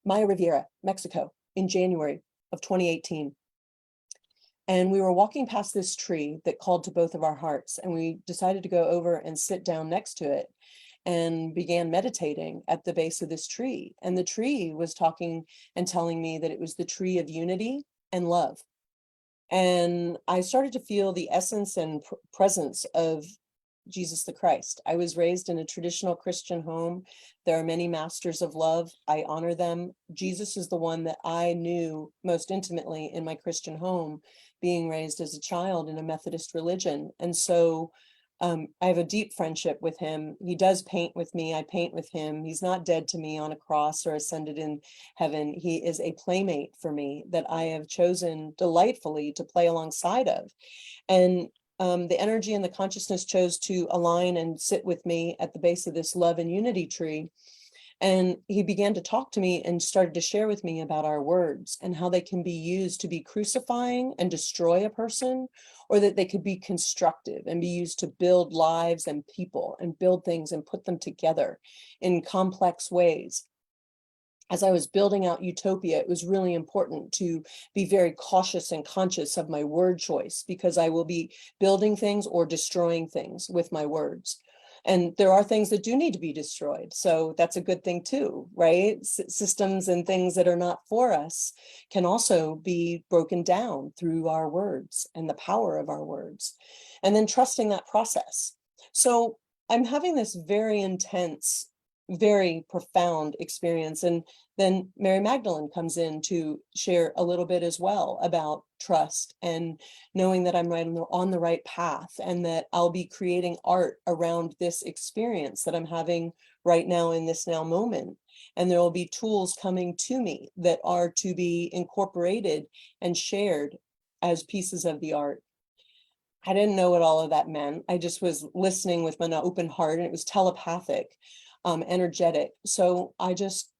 Maya Riviera, Mexico in January of 2018. And we were walking past this tree that called to both of our hearts. And we decided to go over and sit down next to it and began meditating at the base of this tree. And the tree was talking and telling me that it was the tree of unity and love. And I started to feel the essence and presence of Jesus the Christ. I was raised in a traditional Christian home. There are many masters of love. I honor them. Jesus is the one that I knew most intimately in my Christian home, being raised as a child in a Methodist religion. And so I have a deep friendship with him. He does paint with me. I paint with him. He's not dead to me on a cross or ascended in heaven. He is a playmate for me that I have chosen delightfully to play alongside of. And the energy and the consciousness chose to align and sit with me at the base of this love and unity tree. And he began to talk to me and started to share with me about our words and how they can be used to be crucifying and destroy a person, or that they could be constructive and be used to build lives and people and build things and put them together in complex ways. as I was building out Utopia, it was really important to be very cautious and conscious of my word choice, because I will be building things or destroying things with my words. And there are things that do need to be destroyed. So that's a good thing too, right? Systems and things that are not for us can also be broken down through our words and the power of our words. And then trusting that process. So I'm having this very intense, very profound experience. And then Mary Magdalene comes in to share a little bit as well about trust and knowing that I'm right on the right path, and that I'll be creating art around this experience that I'm having right now in this now moment. And there will be tools coming to me that are to be incorporated and shared as pieces of the art. I didn't know what all of that meant. I just was listening with an open heart, and it was telepathic, energetic. So I just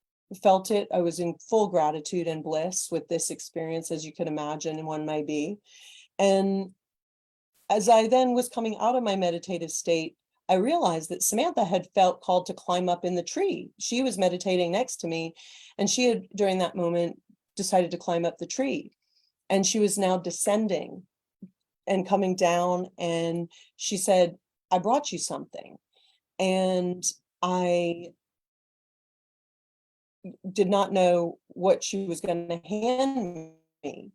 felt it. I was in full gratitude and bliss with this experience, as you could imagine, and one might be. And as I then was coming out of my meditative state, I realized that Samantha had felt called to climb up in the tree. She was meditating next to me, and she had, during that moment, decided to climb up the tree. And she was now descending and coming down, and she said, I brought you something. And I did not know what she was going to hand me.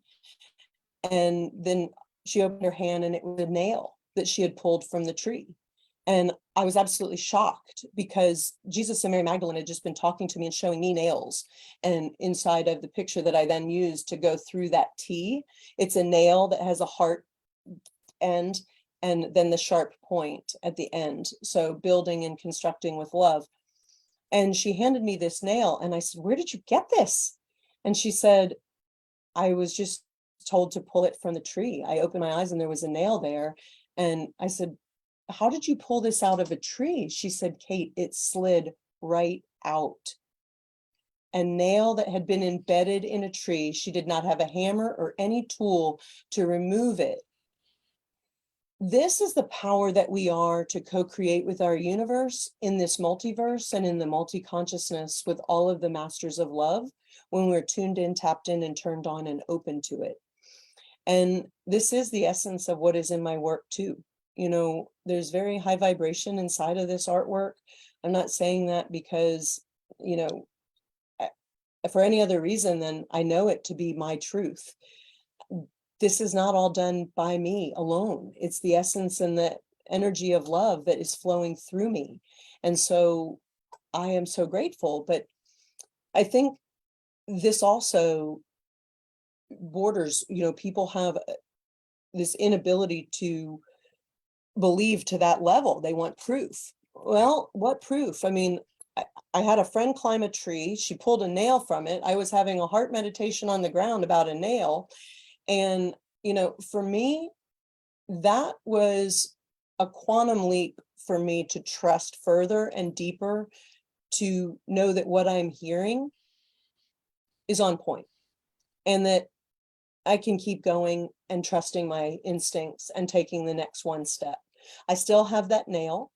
And then she opened her hand, and it was a nail that she had pulled from the tree. And I was absolutely shocked, because Jesus and Mary Magdalene had just been talking to me and showing me nails. And inside of the picture that I then used to go through that T, it's a nail that has a heart end and then the sharp point at the end. So building and constructing with love. And she handed me this nail, and I said, where did you get this? And she said, I was just told to pull it from the tree. I opened my eyes and there was a nail there. And I said, how did you pull this out of a tree? She said, Kate, it slid right out. A nail that had been embedded in a tree. She did not have a hammer or any tool to remove it. This is the power that we are to co-create with our universe in this multiverse and in the multi-consciousness with all of the masters of love, when we're tuned in, tapped in, and turned on and open to it. And this is the essence of what is in my work too. You know, there's very high vibration inside of this artwork. I'm not saying that because, you know, for any other reason than I know it to be my truth. This is not all done by me alone. It's the essence and the energy of love that is flowing through me. And so I am so grateful. But I think this also borders, you know, people have this inability to believe to that level. They want proof. Well, what proof? I mean, I had a friend climb a tree. She pulled a nail from it. I was having a heart meditation on the ground about a nail. And, you know, for me, that was a quantum leap for me to trust further and deeper, to know that what I'm hearing is on point, and that I can keep going and trusting my instincts and taking the next one step. I still have that nail.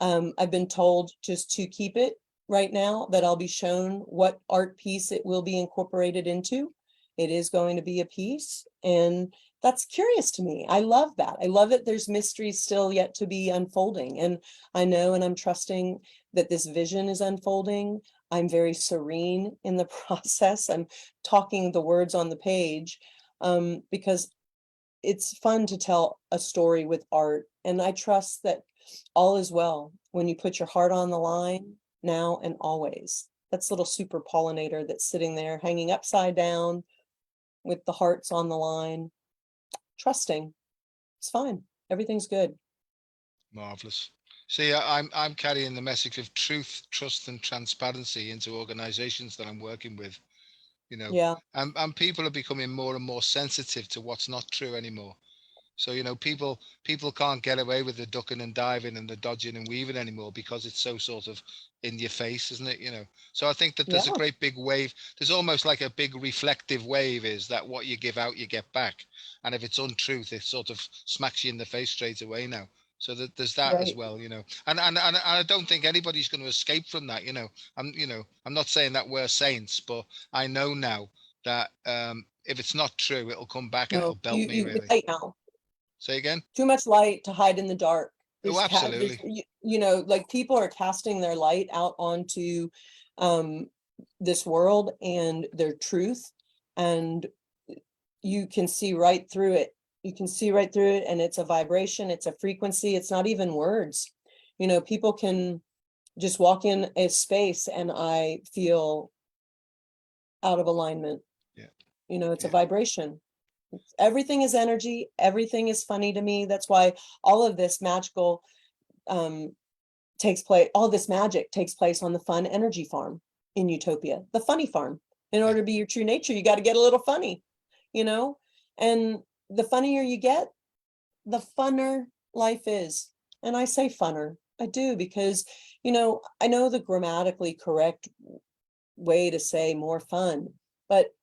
I've been told just to keep it right now, that I'll be shown what art piece it will be incorporated into. It is going to be a piece, and that's curious to me. I love that. I love that there's mysteries still yet to be unfolding. And I know, and I'm trusting that this vision is unfolding. I'm very serene in the process. I'm talking the words on the page, because it's fun to tell a story with art. And I trust that all is well when you put your heart on the line, now and always. That's little super pollinator that's sitting there hanging upside down with the hearts on the line, trusting. It's fine. Everything's good. Marvelous. See, I'm carrying the message of truth, trust, and transparency into organizations that I'm working with, you know, Yeah. and people are becoming more and more sensitive to what's not true anymore. So, you know, people can't get away with the ducking and diving and the dodging and weaving anymore, because it's so sort of in your face, isn't it? You know, so I think that there's a Yeah. great big wave. There's almost like a big reflective wave, is that what you give out, you get back. And if it's untruth, it sort of smacks you in the face straight away now. So that there's that as Right. well, and I don't think anybody's going to escape from that. I'm not saying that we're saints, but I know now that if it's not true, it'll come back and it'll No, belt me you really. light now. Say again? Too much light to hide in the dark. Oh, There's absolutely. like people are casting their light out onto this world and their truth, and you can see right through it. You can see right through it, and it's a vibration, it's a frequency, it's not even words. People can just walk in a space and I feel out of alignment. Yeah. It's a Yeah. vibration. Everything is energy, everything is funny to me. That's why all of this magical takes place, all this magic takes place on the fun energy farm in Utopia, the funny farm. In order to be your true nature, you got to get a little funny, and the funnier you get, the funner life is. And I say funner, I do, because I know the grammatically correct way to say more fun, but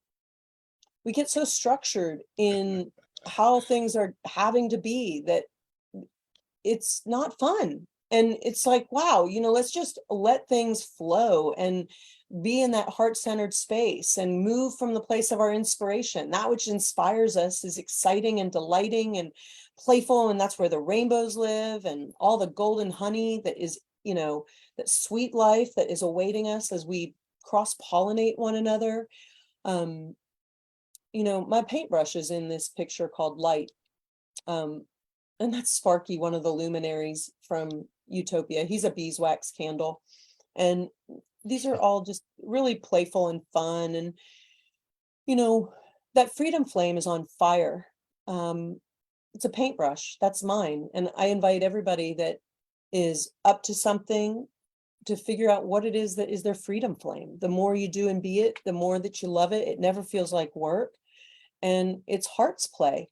we get so structured in how things are having to be that it's not fun. And it's like, wow, let's just let things flow and be in that heart-centered space and move from the place of our inspiration. That which inspires us is exciting and delighting and playful, and that's where the rainbows live and all the golden honey that is, that sweet life that is awaiting us as we cross-pollinate one another. My paintbrush is in this picture called Light. And that's Sparky, one of the luminaries from Utopia. He's a beeswax candle. And these are all just really playful and fun. And, that freedom flame is on fire. It's a paintbrush. That's mine. And I invite everybody that is up to something to figure out what it is that is their freedom flame. The more you do and be it, the more that you love it. It never feels like work. And it's heart's play.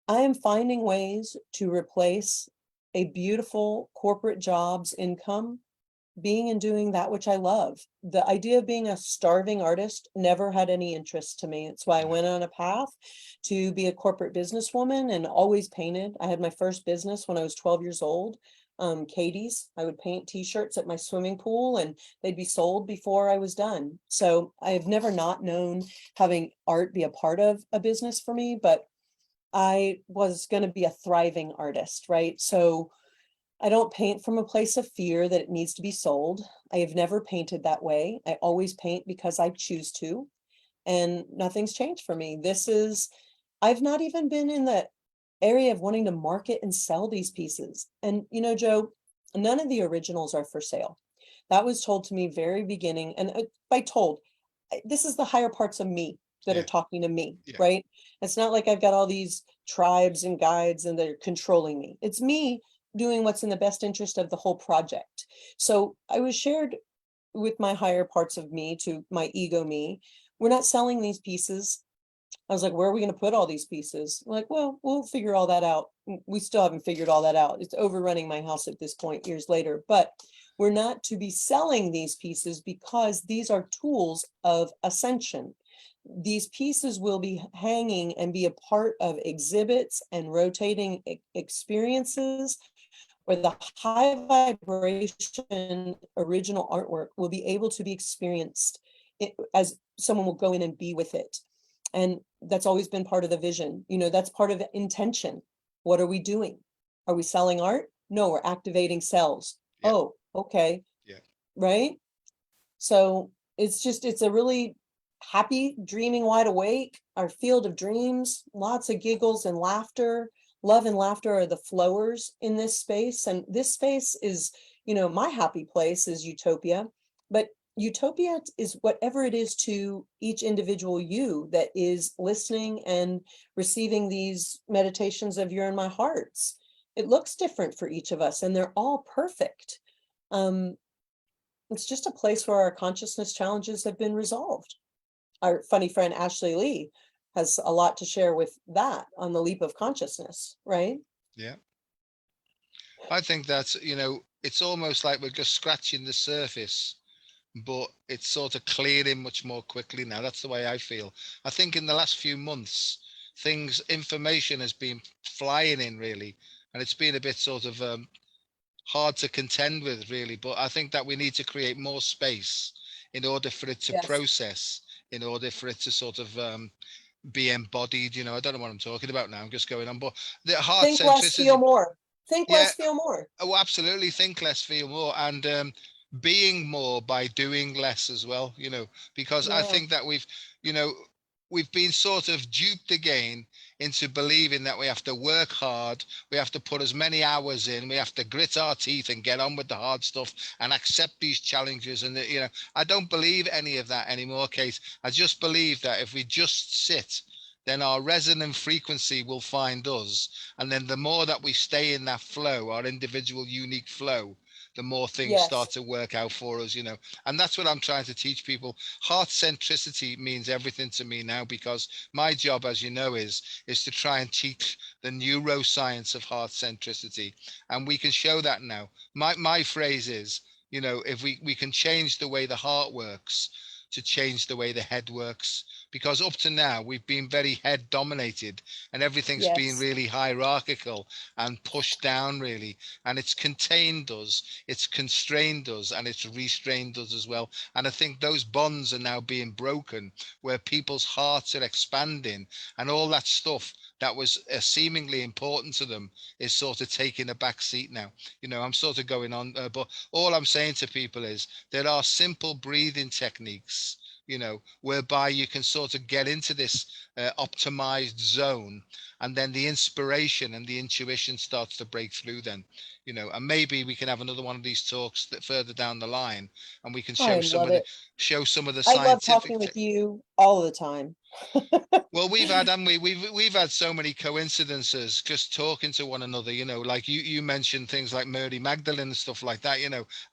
I am finding ways to replace a beautiful corporate job's income being and doing that which I love. The idea of being a starving artist never had any interest to me. It's why I went on a path to be a corporate businesswoman and always painted. I had my first business when I was 12 years old. Katie's. I would paint t-shirts at my swimming pool and they'd be sold before I was done. So I have never not known having art be a part of a business for me, but I was going to be a thriving artist, right? So I don't paint from a place of fear that it needs to be sold. I have never painted that way. I always paint because I choose to, and nothing's changed for me. I've not even been in the area of wanting to market and sell these pieces. And, Joe, none of the originals are for sale. That was told to me very beginning. And by told, this is the higher parts of me that are talking to me, right? It's not like I've got all these tribes and guides and they're controlling me. It's me doing what's in the best interest of the whole project. So I was shared with my higher parts of me, to my ego me. We're not selling these pieces. I was like, where are we going to put all these pieces? I'm like, well, we'll figure all that out. We still haven't figured all that out. It's overrunning my house at this point, years later. But we're not to be selling these pieces because these are tools of ascension. These pieces will be hanging and be a part of exhibits and rotating experiences where the high vibration original artwork will be able to be experienced as someone will go in and be with it. And that's always been part of the vision. That's part of the intention. What are we doing? Are we selling art? No, we're activating cells. Yeah. Oh, okay. Yeah. Right. So it's a really happy, dreaming, wide awake, our field of dreams, lots of giggles and laughter. Love and laughter are the flowers in this space. And this space is, my happy place is Utopia. But Utopia is whatever it is to each individual you that is listening and receiving these meditations of You're in My Hearts. It looks different for each of us, and they're all perfect. It's just a place where our consciousness challenges have been resolved. Our funny friend Ashley Lee has a lot to share with that on the leap of consciousness, right? Yeah. I think that's, it's almost like we're just scratching the surface, but it's sort of clearing much more quickly now. That's the way I feel. I think in the last few months, information has been flying in really. and it's been a bit sort of hard to contend with, really. But I think that we need to create more space in order for it to Yes. process, in order for it to sort of be embodied. I don't know what I'm talking about now. I'm just going on. But the heart Think less, feel centricity, more. Think yeah, less, feel more. oh, absolutely. Think less, feel more, and being more by doing less as well. Because I Yeah. think that you know, we've been sort of duped again into believing that we have to work hard, we have to put as many hours in, we have to grit our teeth and get on with the hard stuff and accept these challenges. And I don't believe any of that anymore, Kate. I just believe that if we just sit, then our resonant frequency will find us. And then the more that we stay in that flow, our individual unique flow, the more things start Yes. to work out for us. And that's what I'm trying to teach people. Heart centricity means everything to me now, because my job, as you know, is to try and teach the neuroscience of heart centricity. And we can show that now. My phrase is, if we can change the way the heart works to change the way the head works, because up to now we've been very head dominated, and everything's been Yes. really hierarchical and pushed down, really, and it's contained us, it's constrained us, and it's restrained us as well. And I think those bonds are now being broken, where people's hearts are expanding, and all that stuff that was seemingly important to them is sort of taking a back seat now. I'm sort of going on, but all I'm saying to people is there are simple breathing techniques, whereby you can sort of get into this optimized zone, and then the inspiration and the intuition starts to break through then. And maybe we can have another one of these talks that further down the line, and we can I love it. show some of the I love scientific talking with you all the time. well, we've had, haven't we? We've had so many coincidences just talking to one another. Like you mentioned things like Mary Magdalene and stuff like that.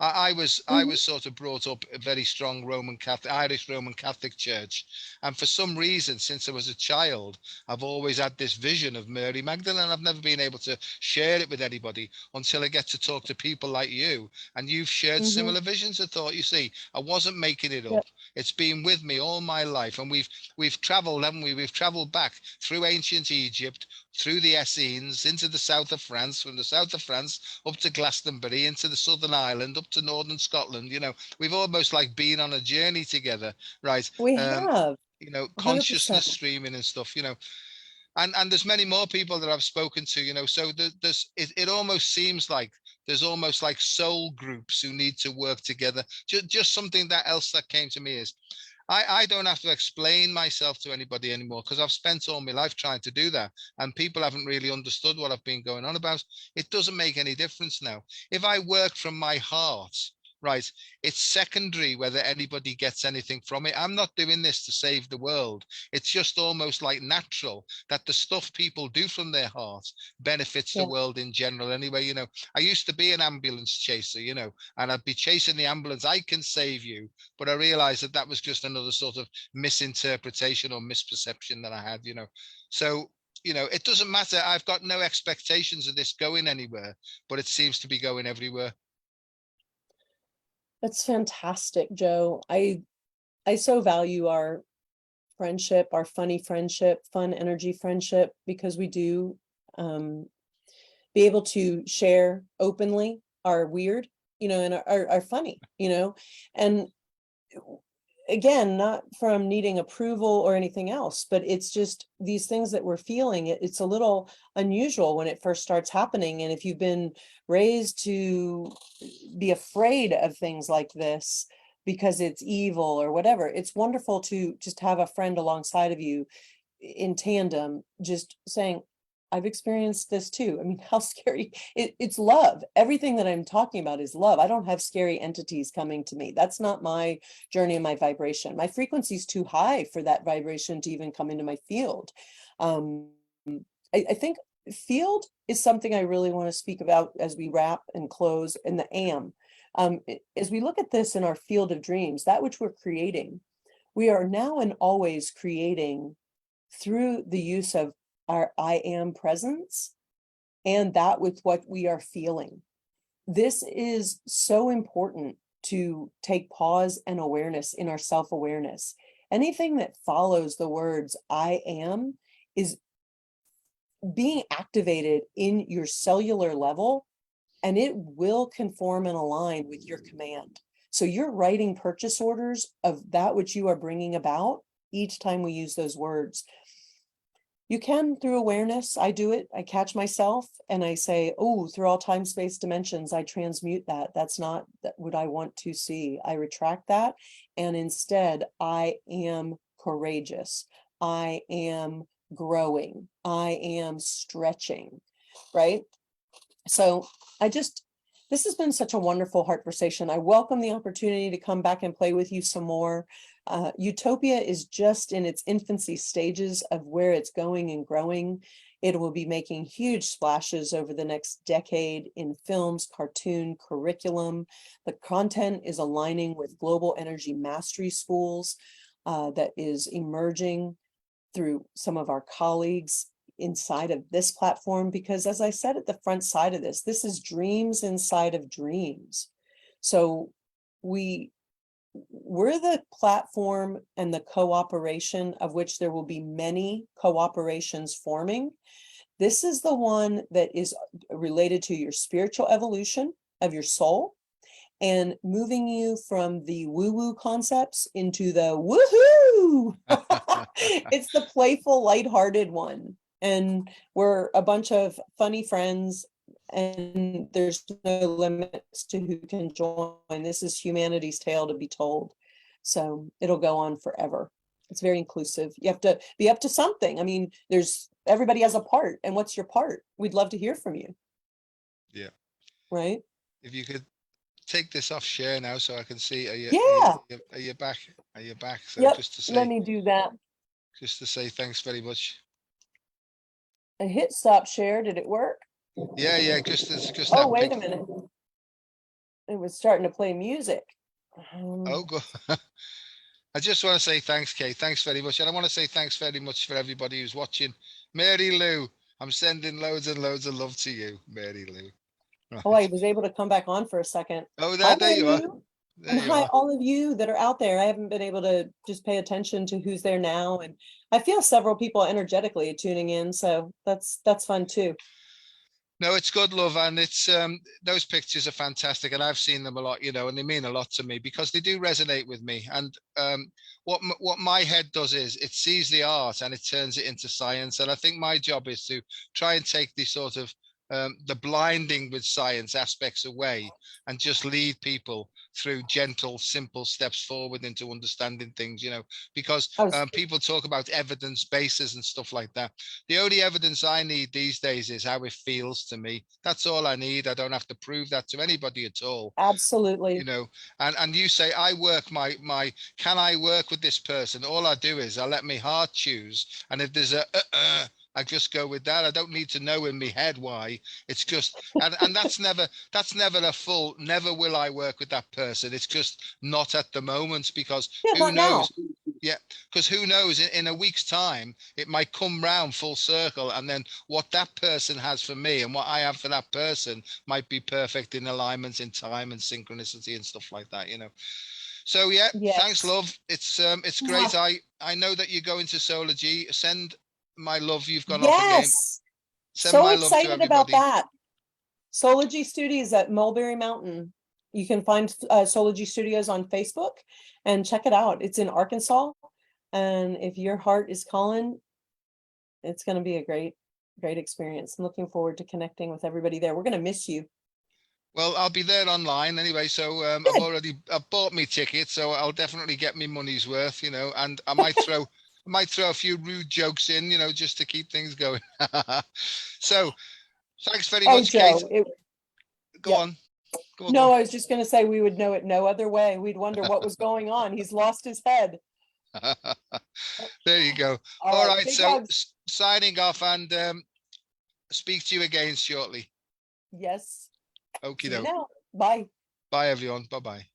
I was Mhm. sort of brought up a very strong Roman Catholic, Irish Roman Catholic church, and for some reason, since I was a child, I've always had this vision of Mary Magdalene. I've never been able to share it with anybody until I get to talk to people like you, and you've shared Mhm. similar visions of thought. You see, I wasn't making it up. Yep. It's been with me all my life, and we've traveled, haven't we? We've traveled back through ancient Egypt, through the Essenes, into the south of France, from the south of France up to Glastonbury, into the Southern Ireland, up to Northern Scotland. We've almost like been on a journey together, right? We Um, have Consciousness 100%. streaming and stuff. And there's many more people that I've spoken to. So it almost seems like there's almost like soul groups who need to work together. Just something that else that came to me is I don't have to explain myself to anybody anymore, because I've spent all my life trying to do that, and people haven't really understood what I've been going on about. It doesn't make any difference now. If I work from my heart, right, it's secondary whether anybody gets anything from it. I'm not doing this to save the world. It's just almost like natural that the stuff people do from their heart benefits the Yeah. world in general anyway. I used to be an ambulance chaser, and I'd be chasing the ambulance. I can save you. But I realized that that was just another sort of misinterpretation or misperception that I had. So, it doesn't matter. I've got no expectations of this going anywhere, but it seems to be going everywhere. That's fantastic, Joe. I so value our friendship, our funny friendship, fun energy friendship, because we do be able to share openly our weird, and our funny, and again, not from needing approval or anything else, but it's just these things that we're feeling. It's a little unusual when it first starts happening. And if you've been raised to be afraid of things like this because it's evil or whatever, it's wonderful to just have a friend alongside of you in tandem, just saying, I've experienced this too. I mean, how scary. It's love. Everything that I'm talking about is love. I don't have scary entities coming to me. That's not my journey and my vibration. My frequency is too high for that vibration to even come into my field. Um, I think field is something I really want to speak about as we wrap and close, in the AM. As we look at this in our field of dreams, that which we're creating, we are now and always creating through the use of our I am presence and that with what we are feeling. This is so important to take pause and awareness in our self-awareness. Anything that follows the words I am is being activated in your cellular level, and it will conform and align with your command. So you're writing purchase orders of that which you are bringing about each time we use those words. You can, through awareness, I do it, I catch myself and I say, oh, through all time, space, dimensions, I transmute that. That's not what I want to see. I retract that. And instead, I am courageous. I am growing. I am stretching, right? So this has been such a wonderful heart conversation. I welcome the opportunity to come back and play with you some more. Utopia is just in its infancy stages of where it's going and growing. It will be making huge splashes over the next decade in films, cartoon, curriculum. The content is aligning with global energy mastery schools that is emerging through some of our colleagues inside of this platform, because as I said at the front side of this is dreams inside of dreams. So we're the platform and the cooperation of which there will be many cooperations forming. This is the one that is related to your spiritual evolution of your soul and moving you from the woo-woo concepts into the woohoo. It's the playful, lighthearted one. And we're a bunch of funny friends, and there's no limits to who can join. This is humanity's tale to be told. So it'll go on forever. It's very inclusive. You have to be up to something. I mean, everybody has a part. And what's your part? We'd love to hear from you. Yeah. Right. If you could take this off share now so I can see. Are you back? Are you back? So yep. just to say, let me do that. Just to say thanks very much. I hit stop share. Did it work? Yeah. Just oh, that wait big... a minute. It was starting to play music. Oh, good. I just want to say thanks, Kate. Thanks very much. And I want to say thanks very much for everybody who's watching. Mary Lou, I'm sending loads and loads of love to you, Mary Lou. Right. Oh, I was able to come back on for a second. Oh, there you are. And hi, all of you that are out there. I haven't been able to just pay attention to who's there now. And I feel several people energetically tuning in. So that's fun too. No, it's good, love, and it's those pictures are fantastic, and I've seen them a lot, and they mean a lot to me because they do resonate with me. And what my head does is it sees the art and it turns it into science. And I think my job is to try and take the sort of the blinding with science aspects away and just lead people through gentle, simple steps forward into understanding things, because people talk about evidence bases and stuff like that. The only evidence I need these days is how it feels to me. That's all I need. I don't have to prove that to anybody at all. Absolutely. And you say, I work can I work with this person? All I do is I let my heart choose. And if there's I just go with that. I don't need to know in my head why. It's just, and that's never a full, never will I work with that person. It's just not at the moment, because who knows? Yeah, because who knows, in a week's time, it might come round full circle, and then what that person has for me and what I have for that person might be perfect in alignment in time and synchronicity and stuff like that, So yes. Thanks, love. It's great. I know that you go into Solar G. Send my love. You've gone off again. Send so my excited love to everybody. about that. Solar G Studios at Mulberry Mountain. You can find Solar G Studios on Facebook and check it out. It's in Arkansas. And if your heart is calling, it's going to be a great experience. I'm looking forward to connecting with everybody there. We're going to miss you. Well, I'll be there online anyway. So I've bought me tickets, so I'll definitely get me money's worth, and I might throw a few rude jokes in, just to keep things going. So thanks very much, Joe, Kate. Go on. No, I was just going to say we would know it no other way. We'd wonder what was going on. He's lost his head. There you go. All right. So signing off, and speak to you again shortly. Yes. Okie doke. Bye. Bye, everyone. Bye-bye.